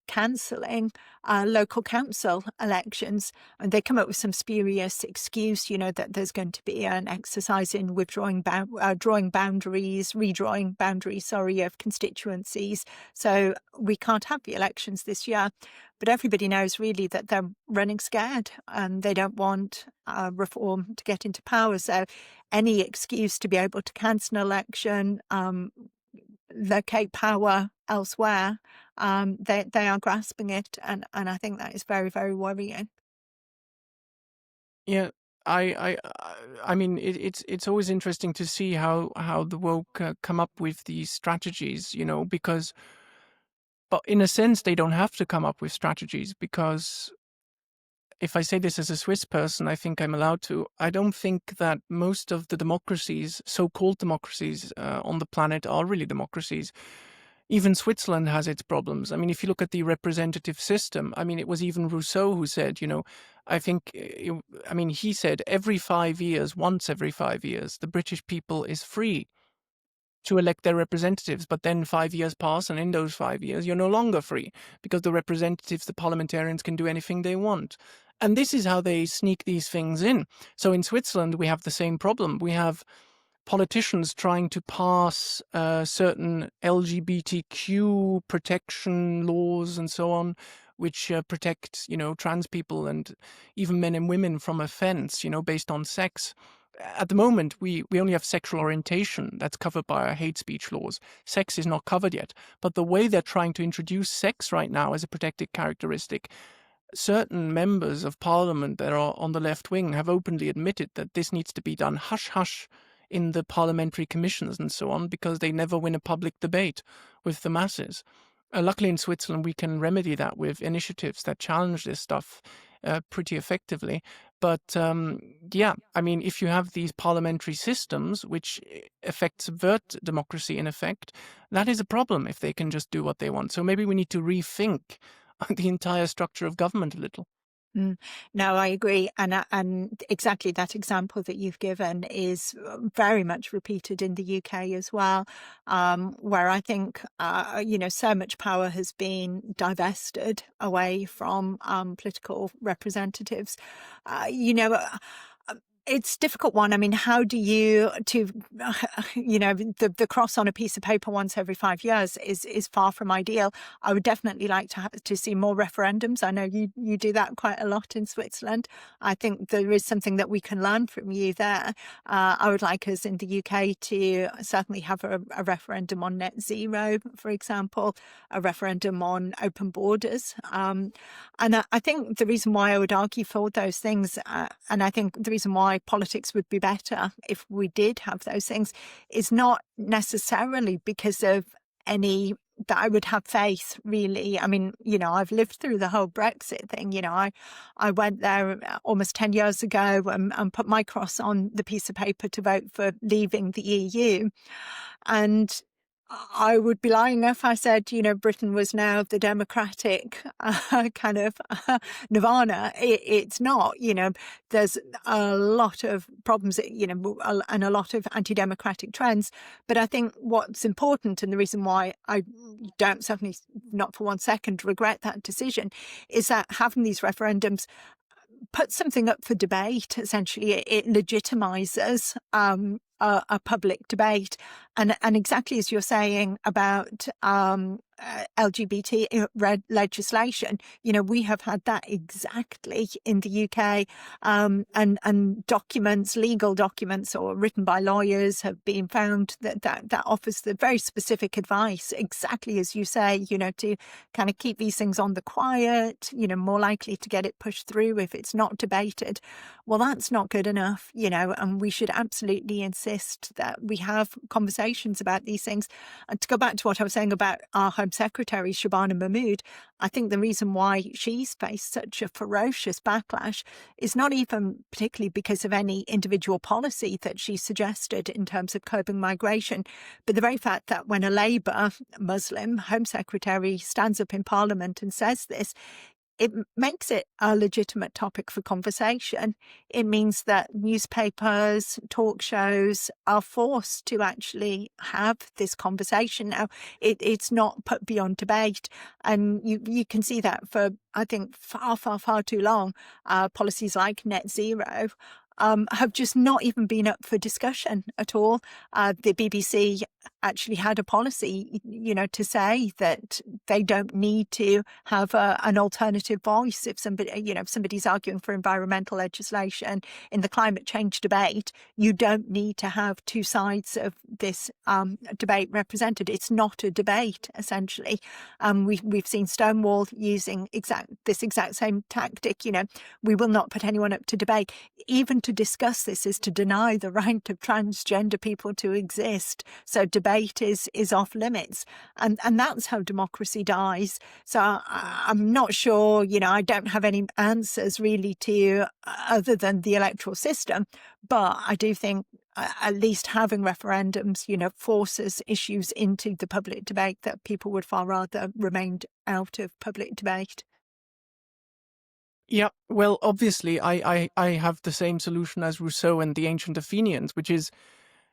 cancelling local council elections. And they come up with some spurious excuse, that there's going to be an exercise in withdrawing drawing boundaries, redrawing boundaries, of constituencies. So we can't have the elections this year. But everybody knows really that they're running scared and they don't want Reform to get into power. So any excuse to be able to cancel an election, locate power elsewhere, they are grasping it. And I think that is very, very worrying. Yeah, I mean, it's always interesting to see how the woke come up with these strategies, because, but in a sense, they don't have to come up with strategies because if I say this as a Swiss person, I think I'm allowed to. I don't think that most of the democracies, so-called democracies on the planet, are really democracies. Even Switzerland has its problems. I mean, if you look at the representative system, I mean, it was even Rousseau who said, I think, he said once every 5 years, the British people is free to elect their representatives, but then 5 years pass, and in those 5 years, you're no longer free because the representatives, the parliamentarians, can do anything they want. And this is how they sneak these things in. So in Switzerland, we have the same problem. We have politicians trying to pass certain LGBTQ protection laws and so on, which protect, trans people and even men and women from offense, based on sex. At the moment, we only have sexual orientation that's covered by our hate speech laws. Sex is not covered yet. But the way they're trying to introduce sex right now as a protected characteristic, certain members of parliament that are on the left wing have openly admitted that this needs to be done hush-hush in the parliamentary commissions and so on, because they never win a public debate with the masses. Luckily in Switzerland, we can remedy that with initiatives that challenge this stuff pretty effectively. But yeah, I mean, if you have these parliamentary systems which subvert democracy in effect, that is a problem if they can just do what they want. So maybe we need to rethink the entire structure of government a little. No, I agree, and exactly that example that you've given is very much repeated in the UK as well, where I think so much power has been divested away from political representatives. It's a difficult one. I mean, how do the cross on a piece of paper once every 5 years is far from ideal. I would definitely like to see more referendums. I know you do that quite a lot in Switzerland. I think there is something that we can learn from you there. I would like us in the UK to certainly have a referendum on net zero, for example, a referendum on open borders. And I think the reason why I would argue for those things, and I think the reason why politics would be better if we did have those things, is not necessarily because of any that I would have faith, really. I mean, I've lived through the whole Brexit thing. I went there almost 10 years ago and put my cross on the piece of paper to vote for leaving the EU. And I would be lying if I said, Britain was now the democratic kind of nirvana. It's not. There's a lot of problems, and a lot of anti-democratic trends. But I think what's important, and the reason why I don't, certainly not for 1 second, regret that decision, is that having these referendums put something up for debate. Essentially, it legitimizes a public debate, and exactly as you're saying about LGBT legislation, we have had that exactly in the UK, and legal documents or written by lawyers have been found that offers the very specific advice, exactly as you say, to kind of keep these things on the quiet, more likely to get it pushed through if it's not debated. Well, that's not good enough, and we should absolutely insist that we have conversations about these things. And to go back to what I was saying about our Home Secretary, Shabana Mahmood, I think the reason why she's faced such a ferocious backlash is not even particularly because of any individual policy that she suggested in terms of curbing migration, but the very fact that when a Labour Muslim Home Secretary stands up in Parliament and says this, it makes it a legitimate topic for conversation. It means that newspapers, talk shows are forced to actually have this conversation. Now, it's not put beyond debate. And you can see that for, I think, far, far, far too long, policies like net zero have just not even been up for discussion at all. The BBC actually had a policy, to say that they don't need to have an alternative voice. If somebody's arguing for environmental legislation in the climate change debate, you don't need to have two sides of this debate represented. It's not a debate, essentially. We've seen Stonewall using this exact same tactic. We will not put anyone up to debate. Even to discuss this is to deny the right of transgender people to exist. So debate is off limits, and that's how democracy dies. So I'm not sure, I don't have any answers really to other than the electoral system, but I do think at least having referendums, forces issues into the public debate that people would far rather remained out of public debate. Yeah, well, obviously, I have the same solution as Rousseau and the ancient Athenians, which is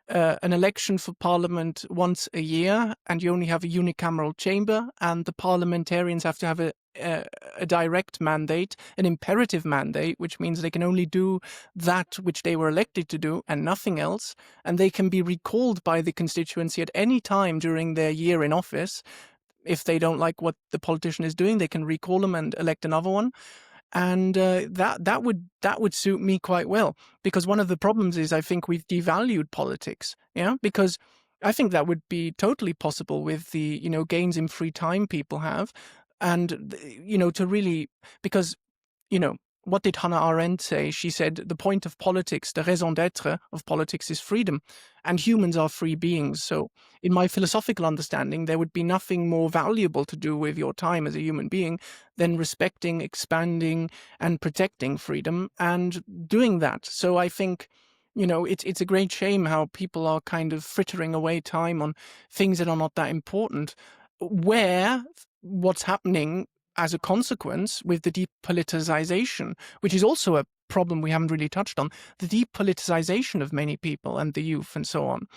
an election for parliament once a year, and you only have a unicameral chamber, and the parliamentarians have to have a direct mandate, an imperative mandate, which means they can only do that which they were elected to do and nothing else, and they can be recalled by the constituency at any time during their year in office. if they don't like what the politician is doing, they can recall them and elect another one. And that would suit me quite well, because one of the problems is I think we've devalued politics. Yeah, because I think that would be totally possible with the gains in free time people have, and to really, because you know, what did Hannah Arendt say? She said the point of politics, the raison d'être of politics, is freedom, and humans are free beings. So, in my philosophical understanding, there would be nothing more valuable to do with your time as a human being than respecting, expanding, and protecting freedom and doing that. So, I think, it's a great shame how people are kind of frittering away time on things that are not that important, where what's happening as a consequence with the depoliticization, which is also a problem we haven't really touched on, the depoliticization of many people and the youth and so on.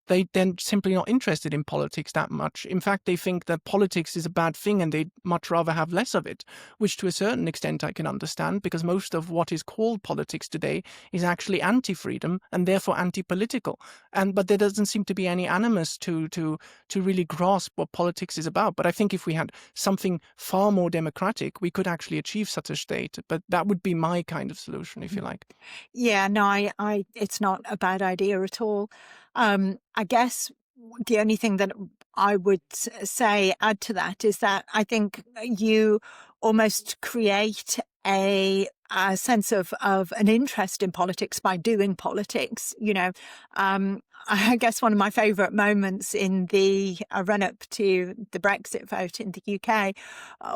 They're simply not interested in politics that much. In fact, they think that politics is a bad thing and they'd much rather have less of it, which to a certain extent I can understand, because most of what is called politics today is actually anti-freedom and therefore anti-political. But there doesn't seem to be any animus to really grasp what politics is about. But I think if we had something far more democratic, we could actually achieve such a state. But that would be my kind of solution, if you like. Yeah, no, it's not a bad idea at all. I guess the only thing that I would say add to that is that I think you almost create a sense of an interest in politics by doing politics. I guess one of my favourite moments in the run-up to the Brexit vote in the UK,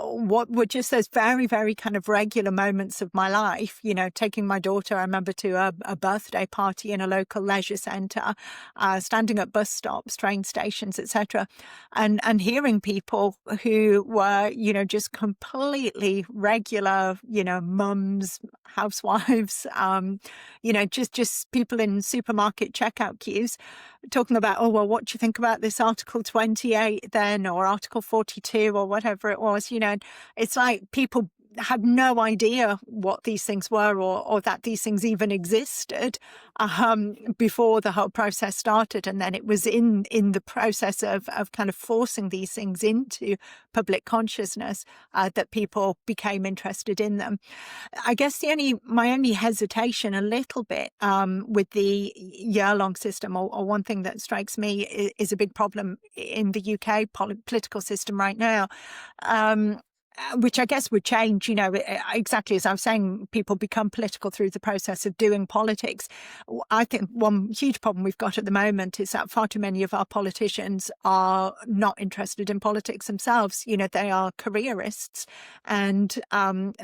what were just those very, very kind of regular moments of my life, taking my daughter, I remember, to a birthday party in a local leisure centre, standing at bus stops, train stations, etc., and hearing people who were, just completely regular, mums, housewives, just people in supermarket checkout queues talking about, oh, well, what do you think about this Article 28 then, or Article 42, or whatever it was, and it's like people had no idea what these things were, or that these things even existed before the whole process started. And then it was in the process of kind of forcing these things into public consciousness that people became interested in them. I guess my only hesitation a little bit with the year-long system, or one thing that strikes me is a big problem in the UK political system right now, which I guess would change, exactly as I was saying, people become political through the process of doing politics. I think one huge problem we've got at the moment is that far too many of our politicians are not interested in politics themselves. They are careerists, and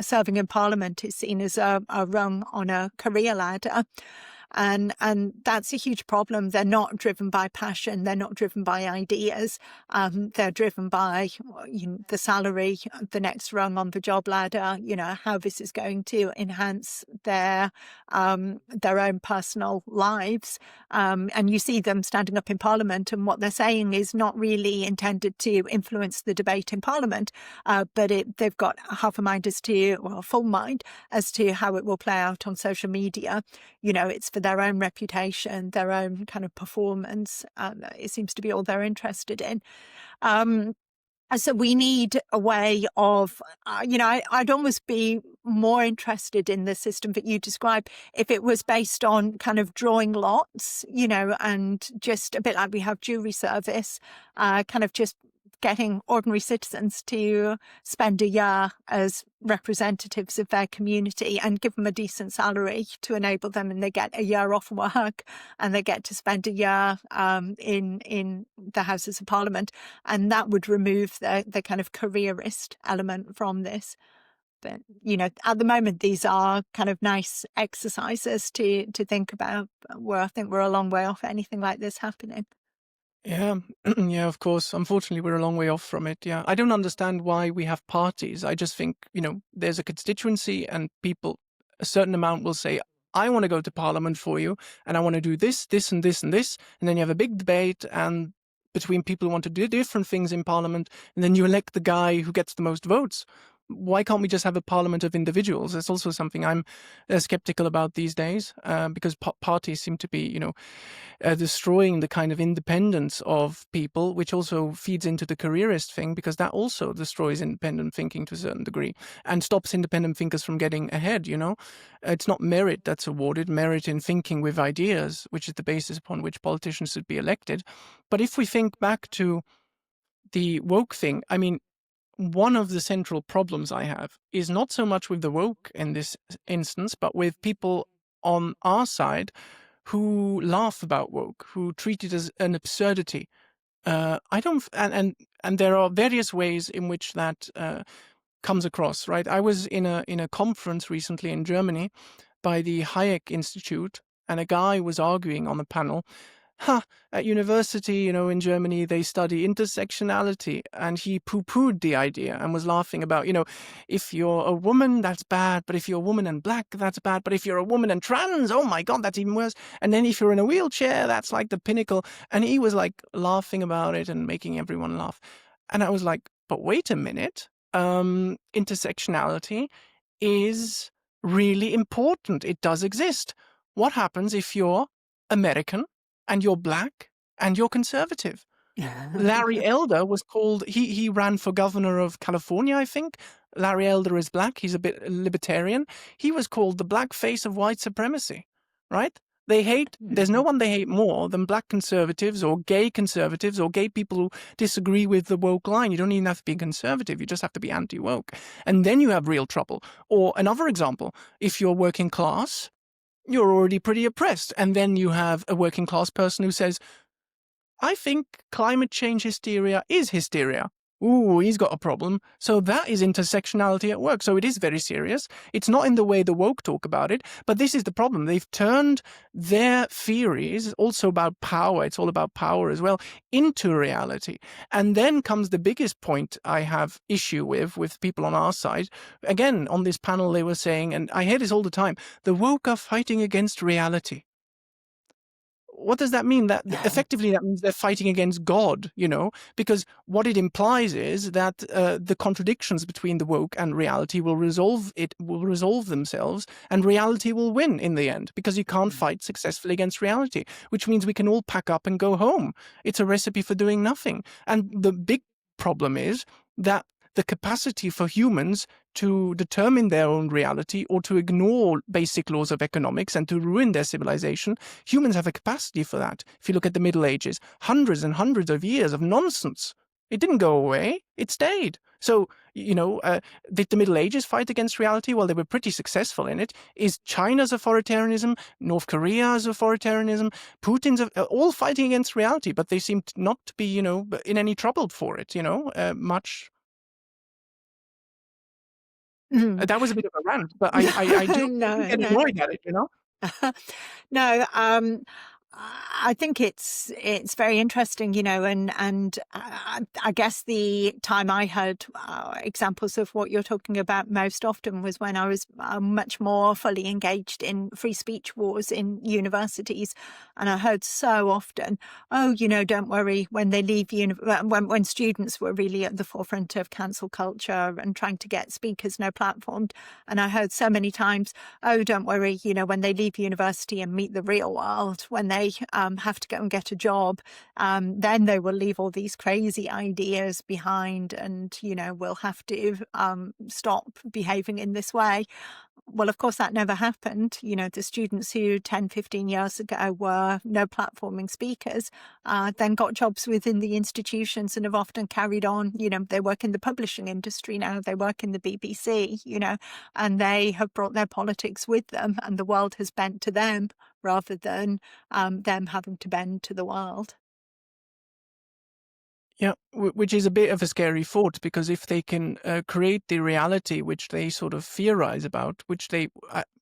serving in Parliament is seen as a rung on a career ladder. And that's a huge problem. They're not driven by passion. They're not driven by ideas. They're driven by the salary, the next rung on the job ladder, how this is going to enhance their own personal lives. And you see them standing up in Parliament, and what they're saying is not really intended to influence the debate in Parliament, but they've got half a mind a full mind as to how it will play out on social media. It's for their own reputation, their own kind of performance. It seems to be all they're interested in. And so we need a way of, I'd almost be more interested in the system that you describe if it was based on kind of drawing lots, and just a bit like we have jury service, kind of just getting ordinary citizens to spend a year as representatives of their community and give them a decent salary to enable them, and they get a year off work and they get to spend a year in the Houses of Parliament, and that would remove the kind of careerist element from this. But at the moment, these are kind of nice exercises to think about, where I think we're a long way off anything like this happening. Yeah, yeah, of course. Unfortunately, we're a long way off from it. Yeah, I don't understand why we have parties. I just think, there's a constituency and people, a certain amount will say, I want to go to Parliament for you, and I want to do this, this, and this, and this. And then you have a big debate and between people who want to do different things in Parliament, and then you elect the guy who gets the most votes. why can't we just have a parliament of individuals? That's also something I'm skeptical about these days, because parties seem to be, destroying the kind of independence of people, which also feeds into the careerist thing, because that also destroys independent thinking to a certain degree and stops independent thinkers from getting ahead. It's not merit that's awarded, merit in thinking with ideas, which is the basis upon which politicians should be elected. But if we think back to the woke thing, I mean, one of the central problems I have is not so much with the woke in this instance, but with people on our side who laugh about woke, who treat it as an absurdity. I don't, and there are various ways in which that comes across. Right, I was in a conference recently in Germany by the Hayek Institute, and a guy was arguing on the panel. At university, in Germany, they study intersectionality, and he poo-pooed the idea and was laughing about, if you're a woman, that's bad, but if you're a woman and black, that's bad, but if you're a woman and trans, oh my God, that's even worse. And then if you're in a wheelchair, that's like the pinnacle. And he was like laughing about it and making everyone laugh. And I was like, but wait a minute, intersectionality is really important. It does exist. What happens if you're American and you're black and you're conservative? Larry Elder was called, he ran for governor of California, I think. Larry Elder is black. He's a bit libertarian. He was called the black face of white supremacy, right? There's no one they hate more than black conservatives or gay people who disagree with the woke line. You don't even have to be conservative. You just have to be anti-woke. And then you have real trouble. Or another example, if you're working class, you're already pretty oppressed. And then you have a working class person who says, I think climate change hysteria is hysteria. Ooh, he's got a problem. So that is intersectionality at work. So it is very serious. It's not in the way the woke talk about it, but this is the problem. They've turned their theories, also about power, it's all about power as well, into reality. And then comes the biggest point I have issue with people on our side. Again, on this panel, they were saying, and I hear this all the time, the woke are fighting against reality. What does that mean? That effectively that means they're fighting against God, because what it implies is that the contradictions between the woke and reality will resolve themselves, and reality will win in the end, because you can't fight successfully against reality, which means we can all pack up and go home. It's a recipe for doing nothing. And the big problem is that the capacity for humans to determine their own reality or to ignore basic laws of economics and to ruin their civilization, humans have a capacity for that. If you look at the Middle Ages, hundreds and hundreds of years of nonsense. It didn't go away. It stayed. So, did the Middle Ages fight against reality? Well, they were pretty successful in it. Is China's authoritarianism, North Korea's authoritarianism, Putin's all fighting against reality, but they seem not to be, in any trouble for it, much. That was a bit of a rant, but I do No, get no. annoyed at it, No, I think it's very interesting, and I guess the time I heard examples of what you're talking about most often was when I was much more fully engaged in free speech wars in universities, and I heard so often, oh, don't worry, when they leave when students were really at the forefront of cancel culture and trying to get speakers no platformed, and I heard so many times, oh, don't worry, when they leave university and meet the real world, when they have to go and get a job, then they will leave all these crazy ideas behind and, will have to stop behaving in this way. Well, of course, that never happened. The students who 10, 15 years ago were no platforming speakers then got jobs within the institutions and have often carried on. They work in the publishing industry now, they work in the BBC, and they have brought their politics with them, and the world has bent to them rather than them having to bend to the world. Yeah, which is a bit of a scary thought, because if they can create the reality which they sort of theorize about, which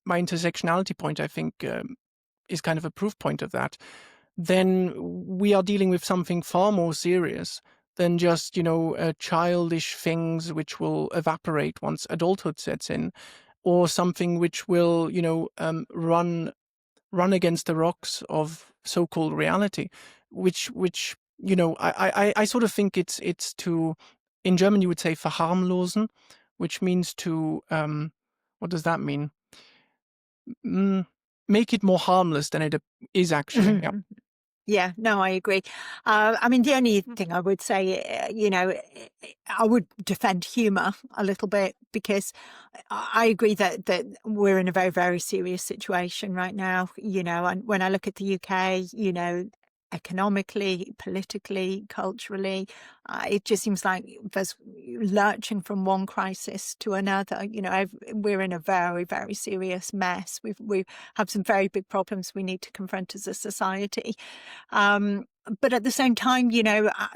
my intersectionality point, I think, is kind of a proof point of that, then we are dealing with something far more serious than just, childish things which will evaporate once adulthood sets in, or something which will, run against the rocks of so-called reality, which I sort of think it's to, in German you would say verharmlosen, which means to, what does that mean? Mm, make it more harmless than it is actually. Yeah. Yeah, no, I agree. I mean, the only thing I would say, I would defend humour a little bit because I agree that we're in a very, very serious situation right now. And when I look at the UK, economically, politically, culturally, it just seems like there's lurching from one crisis to another. We're in a very, very serious mess. We have some very big problems we need to confront as a society. But at the same time,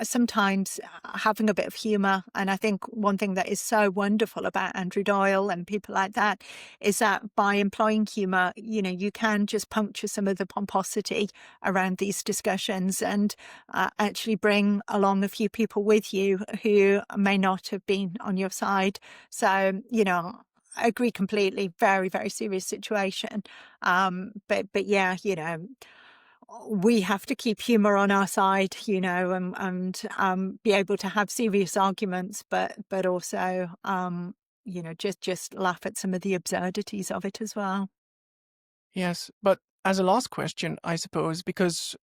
sometimes having a bit of humour, and I think one thing that is so wonderful about Andrew Doyle and people like that is that by employing humour, you can just puncture some of the pomposity around these discussions and actually bring along a few people with you who may not have been on your side. So, I agree completely. Very, very serious situation. But yeah, we have to keep humor on our side, and be able to have serious arguments, but also, just laugh at some of the absurdities of it as well. Yes. But as a last question, I suppose, because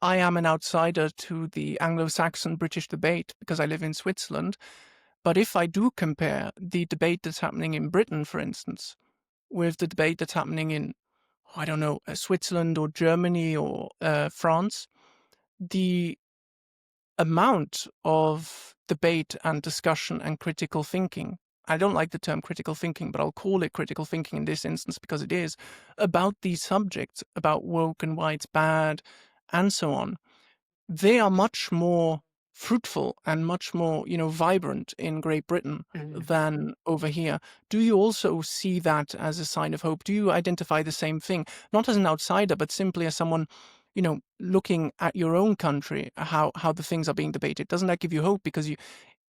I am an outsider to the Anglo-Saxon British debate because I live in Switzerland. But if I do compare the debate that's happening in Britain, for instance, with the debate that's happening in, I don't know, Switzerland or Germany or France, the amount of debate and discussion and critical thinking, I don't like the term critical thinking, but I'll call it critical thinking in this instance because it is, about these subjects, about woke and why it's bad, and so on, they are much more fruitful and much more, vibrant in Great Britain than over here. Do you also see that as a sign of hope? Do you identify the same thing, not as an outsider, but simply as someone, looking at your own country, how the things are being debated? Doesn't that give you hope? Because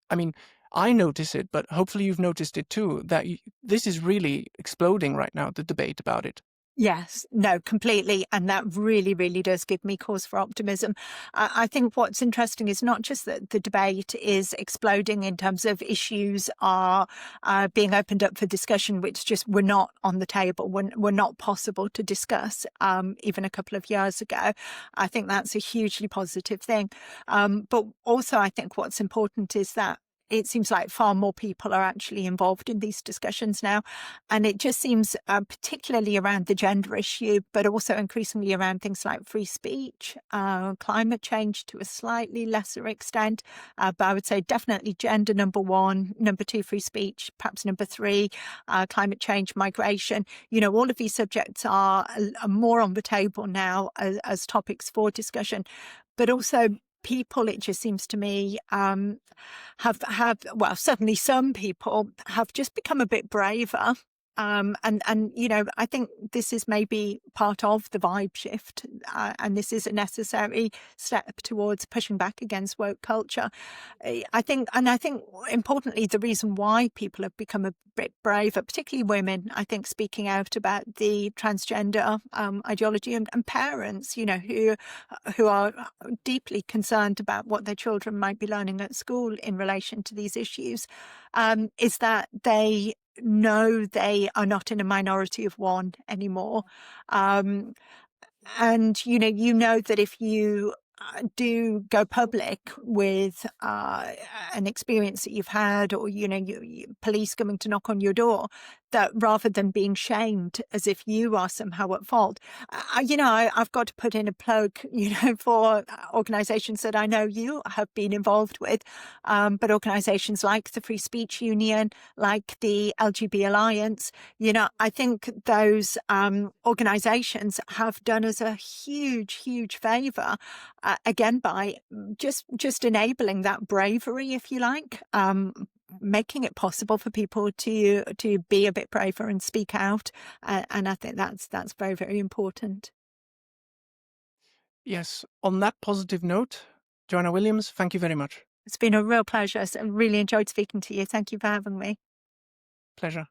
I mean, I notice it, but hopefully you've noticed it too, that this is really exploding right now, the debate about it. Yes, no, completely. And that really, really does give me cause for optimism. I think what's interesting is not just that the debate is exploding in terms of issues are being opened up for discussion, which just were not on the table, were not possible to discuss even a couple of years ago. I think that's a hugely positive thing. But also, I think what's important is that it seems like far more people are actually involved in these discussions now. And it just seems, particularly around the gender issue, but also increasingly around things like free speech, climate change to a slightly lesser extent. But I would say definitely gender, number one, number two, free speech, perhaps number three, climate change, migration. All of these subjects are more on the table now as topics for discussion, but also people, it just seems to me, have well, certainly some people have just become a bit braver. And I think this is maybe part of the vibe shift, and this is a necessary step towards pushing back against woke culture. I think importantly, the reason why people have become a bit braver, particularly women, I think, speaking out about the transgender ideology, and parents, who are deeply concerned about what their children might be learning at school in relation to these issues, is that they know they are not in a minority of one anymore. Um, and you know that if you do go public with an experience that you've had, or police coming to knock on your door, that rather than being shamed as if you are somehow at fault, I've got to put in a plug, for organisations that I know you have been involved with, but organisations like the Free Speech Union, like the LGB Alliance. I think those organisations have done us a huge, huge favour, again, by just enabling that bravery, if you like, making it possible for people to be a bit braver and speak out, and I think that's very, very important. Yes. On that positive note, Joanna Williams, thank you very much. It's been a real pleasure. So I really enjoyed speaking to you. Thank you for having me. Pleasure.